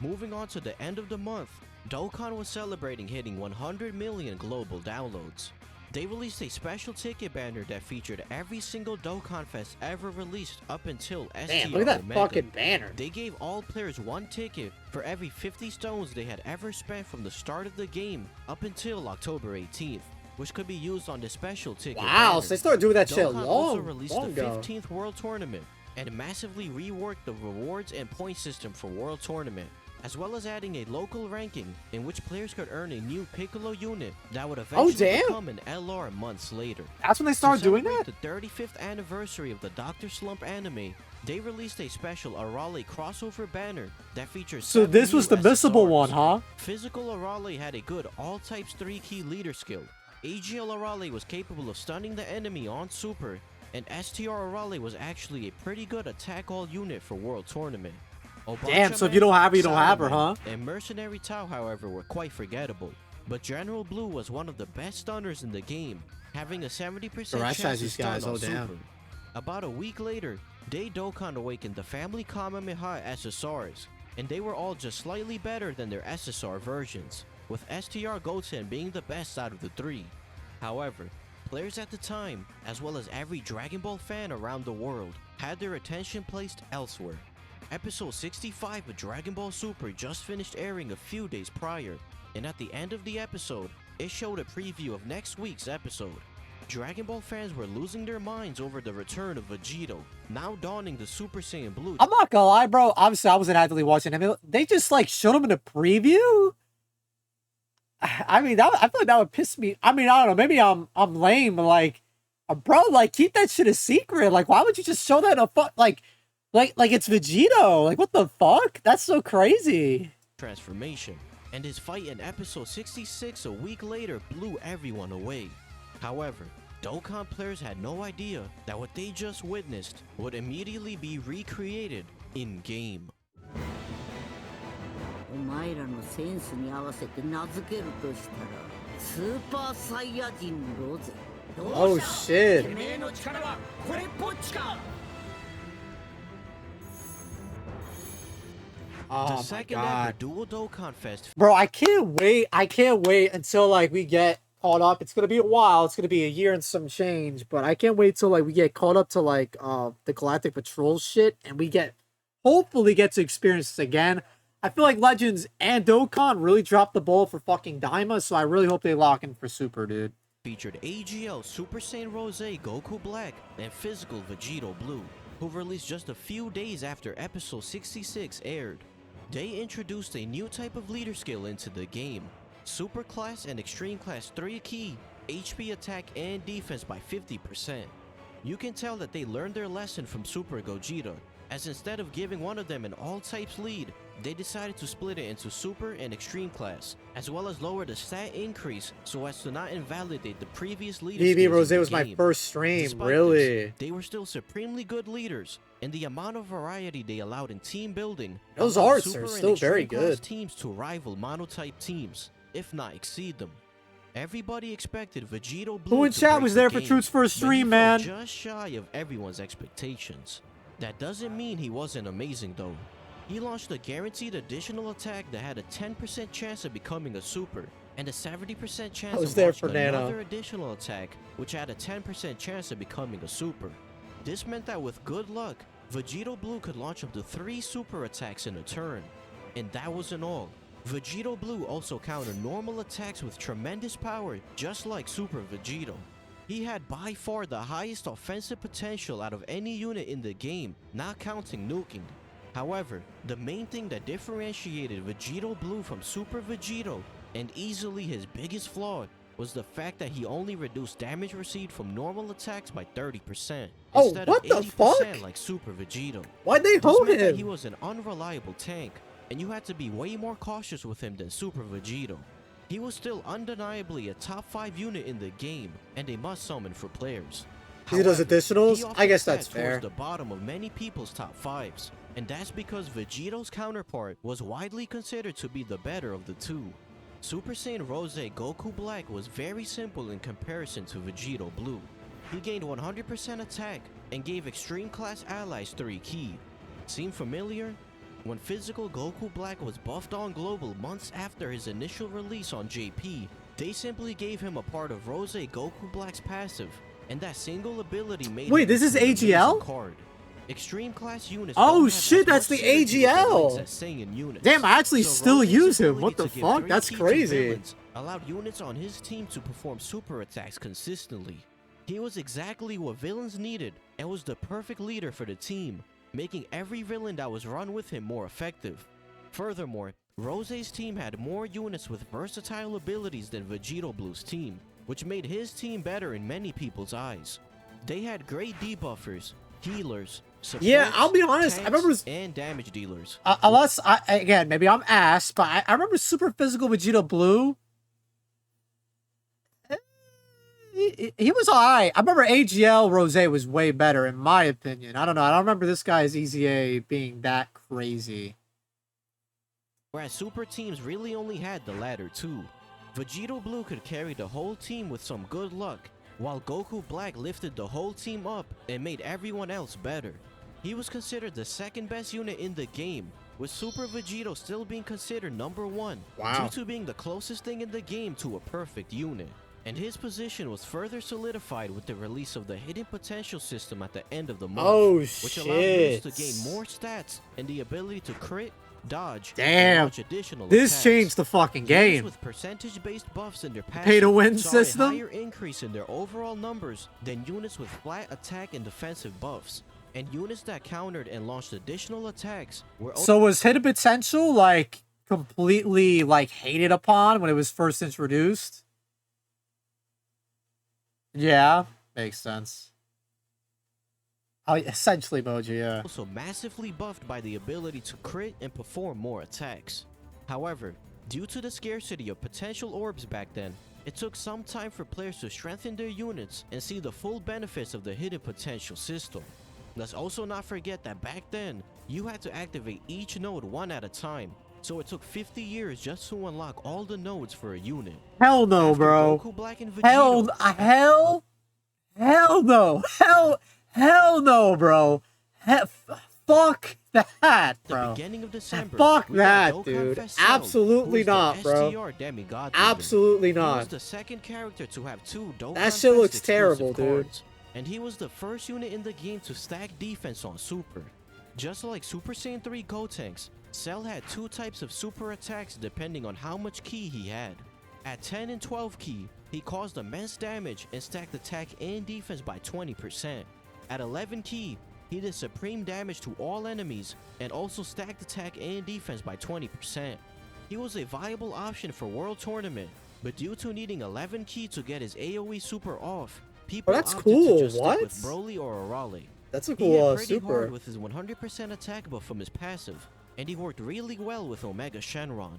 Moving on to the end of the month, Dokkan was celebrating hitting 100 million global downloads. They released a special ticket banner that featured every single Dokkan Fest ever released up until STR Damn, look at that Omega. fucking banner. They gave all players 1 ticket for every 50 stones they had ever spent from the start of the game up until October 18th, which could be used on the special ticket Wow, banner. so they started doing that shit Dokkan also long released the ago. 15th World Tournament and massively reworked the rewards and point system for World Tournament, as well as adding a local ranking in which players could earn a new Piccolo unit that would eventually damn. become an LR months later. That's when they To started doing that? celebrate the 35th anniversary of the Dr. Slump anime, they released a special Arale crossover banner that features So 7 this was new the missable SSRs. one, huh? Physical Arale had a good all types 3 key leader skill. AGL Arale was capable of stunning the enemy on Super, and STR Arale was actually a pretty good attack all unit for World Tournament. Damn, so if Obachaman, you don't have her, you don't have her, Salaman, huh? And Mercenary Tau, however, were quite forgettable. But General Blue was one of the best stunners in the game, having a 70% Goresh chance has to these stun guys, on oh, damn. Super. About a week later, Day Dokkan awakened the Family Kamehameha SSRs, and they were all just slightly better than their SSR versions, with STR Goten being the best out of the 3. However, players at the time, as well as every Dragon Ball fan around the world, had their attention placed elsewhere. Episode 65 of Dragon Ball Super just finished airing a few days prior, and at the end of the episode, it showed a preview of next week's episode. Dragon Ball fans were losing their minds over the return of Vegito, now donning the Super Saiyan Blue. I'm not gonna lie, bro. Obviously, I wasn't actively watching him. They just like showed him in a preview. I mean, I feel like that would piss me. I mean, I don't know. Maybe I'm lame, but like, bro, like keep that shit a secret. Like, why would you just show that in a like it's Vegito? Like, what the fuck? That's so crazy. Transformation, and his fight in episode 66 a week later blew everyone away. However, Dokkan players had no idea that what they just witnessed would immediately be recreated in-game. お前らのセンスに合わせて名付けるとしたらスーパーサイヤ人ロゼ。 Oh shit. てめえの力はこれっぽっちか。 Oh The my second ever god. Dual Dokkan Fest Bro, I can't wait. I can't wait until like we get caught up. It's gonna be a while. It's gonna be a year and some change, but I can't wait till like we get caught up to like the Galactic Patrol shit and we hopefully get to experience this again. I feel like Legends and Dokkan really dropped the ball for fucking Daima, so I really hope they lock in for Super, dude. featured AGL Super Saiyan Rose Goku Black and Physical Vegito Blue, who released just a few days after episode 66 aired. They introduced a new type of leader skill into the game, Super Class and Extreme Class 3 key, HP attack and defense by 50%. You can tell that they learned their lesson from Super Gogeta, as instead of giving one of them an all types lead, they decided to split it into Super and Extreme Class, as well as lower the stat increase so as to not invalidate the previous leader BB skills Rose in the was my game. first stream, Despite really. this, they were still supremely good leaders, and the amount of variety they allowed in team building Those allowed arts Super are and still very Extreme Class good. teams to rival monotype teams, if not exceed them. Everybody expected Vegito Blue Who in to chat break was the there for game, Truth's first but he stream, fell man? just shy of everyone's expectations. That doesn't mean he wasn't amazing though. He launched a guaranteed additional attack that had a 10% chance of becoming a super, and a 70% chance was of there launching for Nano. another additional attack, which had a 10% chance of becoming a super. This meant that with good luck, Vegito Blue could launch up to 3 super attacks in a turn. And that wasn't all. Vegito Blue also countered normal attacks with tremendous power, just like Super Vegito. He had by far the highest offensive potential out of any unit in the game, not counting nuking. However, the main thing that differentiated Vegito Blue from Super Vegito, and easily his biggest flaw, was the fact that he only reduced damage received from normal attacks by 30%, Oh, instead what of the 80% fuck? like Super Vegito. Why'd they This hold meant that he him? was an unreliable tank, and you had to be way more cautious with him than Super Vegito. He was still undeniably a top 5 unit in the game, and a must summon for players. He does However, additionals? he I often guess sat that's towards fair. the bottom of many people's top 5s, and that's because Vegito's counterpart was widely considered to be the better of the two. Super Saiyan Rose Goku Black was very simple in comparison to Vegito Blue. He gained 100% attack and gave extreme class allies 3 ki. Seem familiar? When physical Goku Black was buffed on global months after his initial release on JP, they simply gave him a part of Rose Goku Black's passive, and that single ability made Wait, him this is into an amazing AGL? card. Extreme class units Oh, don't have shit, as that's much the synergy with their AGL. legs as Saiyan units. Damn, I actually So still Rose's use him. ability What the to give fuck? 3 That's ki to crazy. villains allowed units on his team to perform super attacks consistently. He was exactly what villains needed and was the perfect leader for the team, making every villain that was run with him more effective. Furthermore, Rose's team had more units with versatile abilities than Vegito Blue's team, which made his team better in many people's eyes. They had great debuffers, healers, supports, Yeah, I'll be honest, I tanks, remember- and damage dealers. Unless, again, maybe I'm ass, but I remember Super Physical Vegito Blue. He was alright. I remember AGL Rose was way better, in my opinion. I don't know. I don't remember this guy's EZA being that crazy. Whereas super teams really only had the latter two. Vegito Blue could carry the whole team with some good luck, while Goku Black lifted the whole team up and made everyone else better. He was considered the second best unit in the game, with Super Vegito still being considered number 1, Wow. due to being the closest thing in the game to a perfect unit. And his position was further solidified with the release of the hidden potential system at the end of the month, Oh, which allowed units to shit. gain more stats and the ability to crit, dodge, and Damn. launch additional This attacks. changed the fucking Units game. with percentage-based buffs in their pay-to-win passive saw a system? higher increase in their overall numbers than units with flat attack and defensive buffs. And units that countered and launched additional attacks were So was hidden potential like completely like hated upon when it was first introduced? Yeah, makes sense. Oh, essentially, Moji, yeah. also massively buffed by the ability to crit and perform more attacks. However, due to the scarcity of potential orbs back then, it took some time for players to strengthen their units and see the full benefits of the hidden potential system. Let's also not forget that back then, you had to activate each node one at a time, so it took 50 years just to unlock all the nodes for a unit. Hell no, After bro. Goku Black and Hell, Vegito, hell no. Hell no, bro. Fuck that, the bro. beginning of December, Fuck we got that, Dokkan dude. Fest Cell, Absolutely who is the not, bro. STR demigod leader. Absolutely He was not. the second character to have 2 Dokkan That shit Fest looks exclusive terrible, dude. cards, and he was the first unit in the game to stack defense on Super. Just like Super Saiyan 3 Gotenks, Cell had 2 types of super attacks depending on how much ki he had. At 10 and 12 ki, he caused immense damage and stacked attack and defense by 20%. At 11 ki, he did supreme damage to all enemies and also stacked attack and defense by 20%. He was a viable option for World Tournament, but due to needing 11 ki to get his AoE super off, people that's opted cool. to just What? stick with Broly or Arale. That's a He hit cool pretty super. hard with his 100% attack buff from his passive, and he worked really well with Omega Shenron.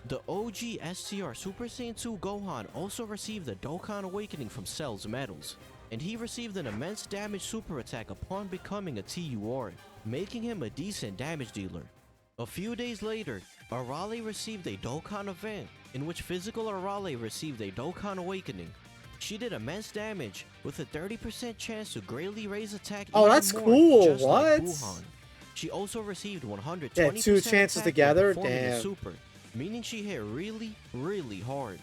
The OG STR Super Saiyan 2 Gohan also received the Dokkan Awakening from Cell's medals, and he received an immense damage super attack upon becoming a TUR, making him a decent damage dealer. A few days later, Arale received a Dokkan event, in which physical Arale received a Dokkan Awakening. She did immense damage, with a 30% chance to greatly raise attack Oh, even that's more, cool. just like What? Buuhan. She also received 120% Yeah, 2 chances attack together? while performing a Damn. super, meaning she hit really, really hard.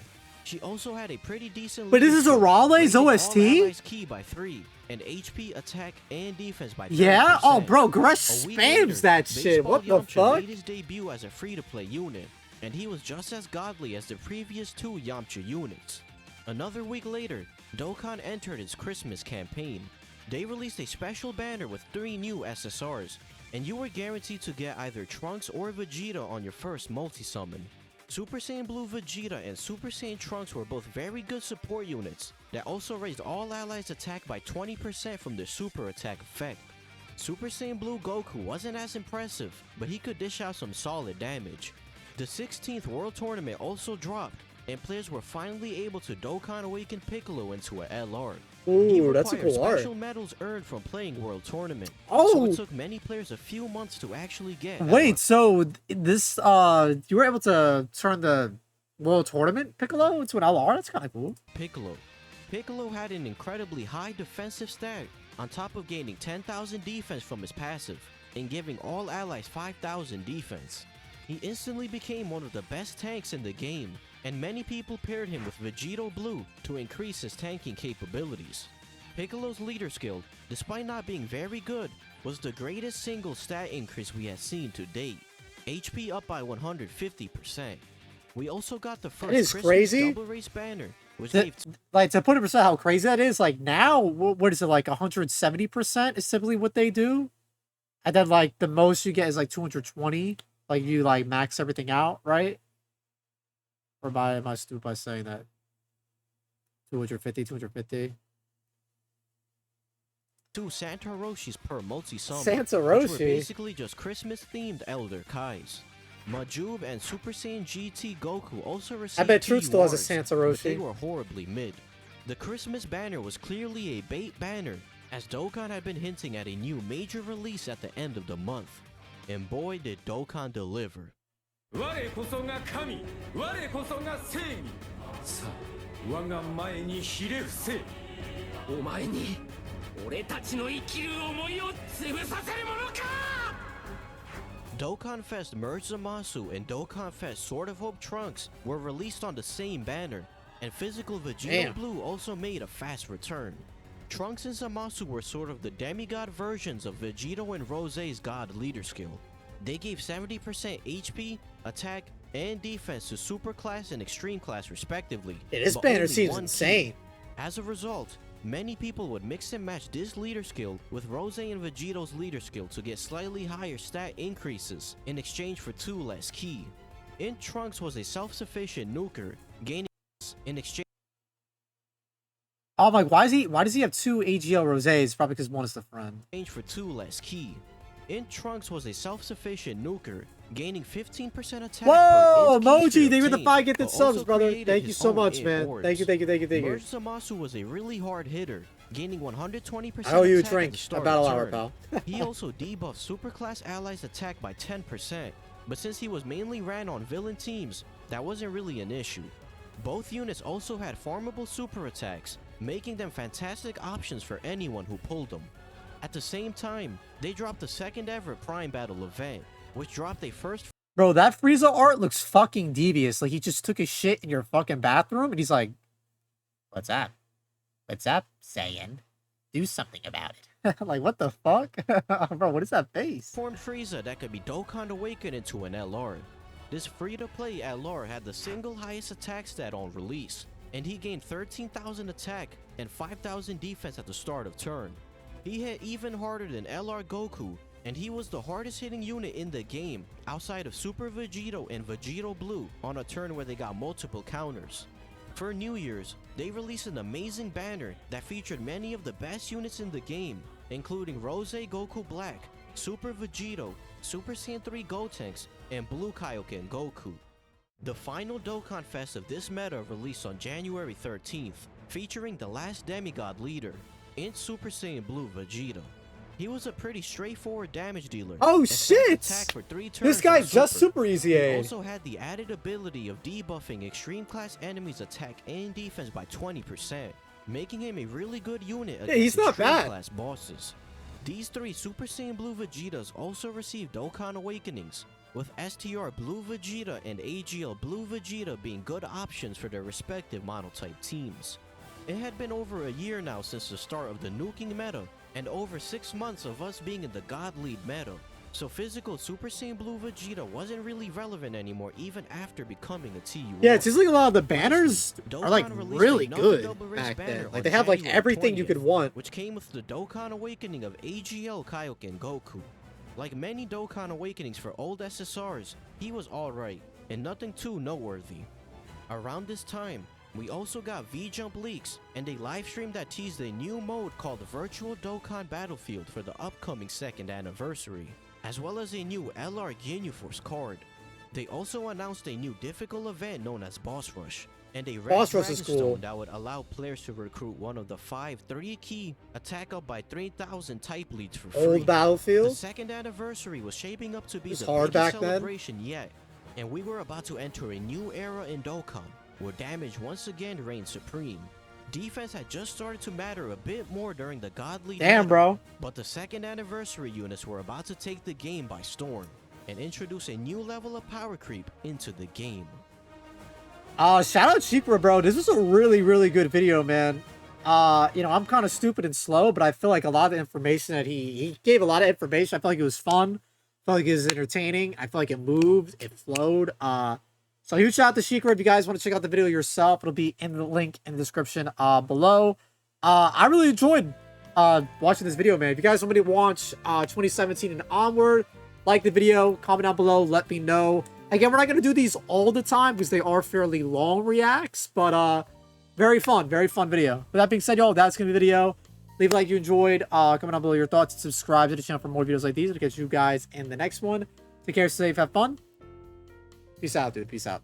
She also had a pretty decent But this is leadership, Arale's raising all OST? allies' ki by 3, and HP, attack, and defense by 30%. Yeah? Oh, bro, Goresh A week spams later, that shit. Baseball What the Yamcha fuck? made his debut as a free-to-play unit, and he was just as godly as the previous 2 Yamcha units. Another week later, Dokkan entered its Christmas campaign. They released a special banner with 3 new SSRs, and you were guaranteed to get either Trunks or Vegeta on your first multi-summon. Super Saiyan Blue Vegeta and Super Saiyan Trunks were both very good support units that also raised all allies' attack by 20% from their super attack effect. Super Saiyan Blue Goku wasn't as impressive, but he could dish out some solid damage. The 16th World Tournament also dropped, and players were finally able to Dokkan Awaken Piccolo into a LR. He Ooh, that's a required cool art. special medals earned from playing World Tournament. Oh! So it took many players a few months to actually get Wait, LR. so this, you were able to turn the World Tournament Piccolo into an LR? That's kind of cool. Piccolo. Piccolo had an incredibly high defensive stat, on top of gaining 10,000 defense from his passive, and giving all allies 5,000 defense. He instantly became one of the best tanks in the game, and many people paired him with Vegito Blue to increase his tanking capabilities. Piccolo's leader skill, despite not being very good, was the greatest single stat increase we had seen to date. HP up by 150%. We also got the first is Christmas crazy. double race banner, which The- gave Like, to put it percent how crazy that is, like, now, what is it, like, 170% is typically what they do? And then, like, the most you get is, like, 220. Like, you, like, max everything out, right? Or am I stupid by saying that? 250, 250. 2 Santa Roshis per multi-summon, Santa which were Roshi? basically just Christmas-themed Elder Kais. Majub and Super Saiyan GT Goku also received I bet Truth still has a TURs, Santa but they Roshi. were horribly mid. The Christmas banner was clearly a bait banner, as Dokkan had been hinting at a new major release at the end of the month. And boy did Dokkan deliver. 我こそが神我こそが正義さあ我が前にひれ伏せお前に俺たちの生きる思いを潰させるものか Dokkan Fest Merge Zamasu and Dokkan Fest Sword of Hope Trunks were released on the same banner, and Physical Vegito Damn. Blue also made a fast return. Trunks and Zamasu were sort of the demigod versions of Vegito and Rose's god leader skill. They gave 70% HP, attack, and defense to Super Class and Extreme Class respectively. Yeah, this but banner only seems one key. insane. As a result, many people would mix and match this leader skill with Rose and Vegito's leader skill to get slightly higher stat increases in exchange for 2 less ki. In Trunks was a self-sufficient nuker, gaining in exchange Oh my, why does he have 2 AGL Rosés? Probably because one is the friend. for 2 less ki. In Trunks was a self-sufficient nuker, gaining 15% attack Whoa, per emoji! Thank you for the 5 gifted but subs, also brother. created Thank you his so own much, in man. orbs. Thank you, thank you, thank you, thank you. Merge Zamasu was a really hard hitter, gaining 120% I owe you a attack at drink. the A start battle of hour, turn. pal. He also debuffed Superclass allies' attack by 10%, but since he was mainly ran on villain teams, that wasn't really an issue. Both units also had farmable super attacks, making them fantastic options for anyone who pulled them. At the same time, they dropped the second ever Prime Battle event, which dropped a first Bro, that Frieza art looks fucking devious. Like he just took his shit in your fucking bathroom and he's like, "What's up? What's up, Saiyan? Do something about it." Like, what the fuck? Bro, what is that face? formed Frieza that could be Dokkan awakened into an LR. This free-to-play LR had the single highest attack stat on release, and he gained 13,000 attack and 5,000 defense at the start of turn. He hit even harder than LR Goku, and he was the hardest hitting unit in the game outside of Super Vegito and Vegito Blue on a turn where they got multiple counters. For New Year's, they released an amazing banner that featured many of the best units in the game, including Rose Goku Black, Super Vegito, Super Saiyan 3 Gotenks, and Blue Kaioken Goku. The final Dokkan Fest of this meta released on January 13th, featuring the last demigod leader, in Super Saiyan Blue Vegeta. He was a pretty straightforward damage dealer. Oh and shit! attack for 3 turns This guy's on just super easy He aid. also had the added ability of debuffing extreme class enemies' attack and defense by 20%, making him a really good unit against he's not extreme bad. class bosses. These 3 Super Saiyan Blue Vegetas also received Dokkan Awakenings, with STR Blue Vegeta and AGL Blue Vegeta being good options for their respective monotype teams. It had been over a year now since the start of the nuking meta, and over 6 months of us being in the God Lead meta, so physical Super Saiyan Blue Vegeta wasn't really relevant anymore even after becoming a TU. Yeah, it seems like a lot of the banners Dokkan are like released really another good double race back banner then. on Like they have like January everything you could 20th, want. which came with the Dokkan Awakening of AGL Kaioken Goku. Like many Dokkan Awakenings for old SSRs, he was alright, and nothing too noteworthy. Around this time, we also got V-Jump leaks and a livestream that teased a new mode called Virtual Dokkan Battlefield for the upcoming 2nd anniversary, as well as a new LR Ginyu Force card. They also announced a new difficult event known as Boss Rush, and a red Boss Rush is Dragonstone cool. that would allow players to recruit one of the 5 30-key attack up by 3,000 type leads for free. Old The Battlefield. 2nd anniversary was shaping up to be was the hard biggest back then. celebration yet, and we were about to enter a new era in Dokkan, where damage once again reigned supreme. Defense had just started to matter a bit more during the godly Damn, meta, bro. but the 2nd anniversary units were about to take the game by storm and introduce a new level of power creep into the game. Shout out Shikra, bro. This was a really, really good video, man. You know, I'm kind of stupid and slow, but I feel like a lot of the information that he gave a lot of information. I feel like it was fun. I felt like it was entertaining. I feel like it moved, it flowed. So huge shout out to Shikra. If you guys want to check out the video yourself, it'll be in the link in the description below. I really enjoyed watching this video, man. If you guys want me to watch 2017 and onward, like the video, comment down below, let me know. Again, we're not going to do these all the time because they are fairly long reacts, but very fun video. With that being said, y'all, that's going to be the video. Leave a like if you enjoyed. Comment down below your thoughts. Subscribe to the channel for more videos like these. I'll catch you guys in the next one. Take care, stay safe, have fun. Peace out, dude. Peace out.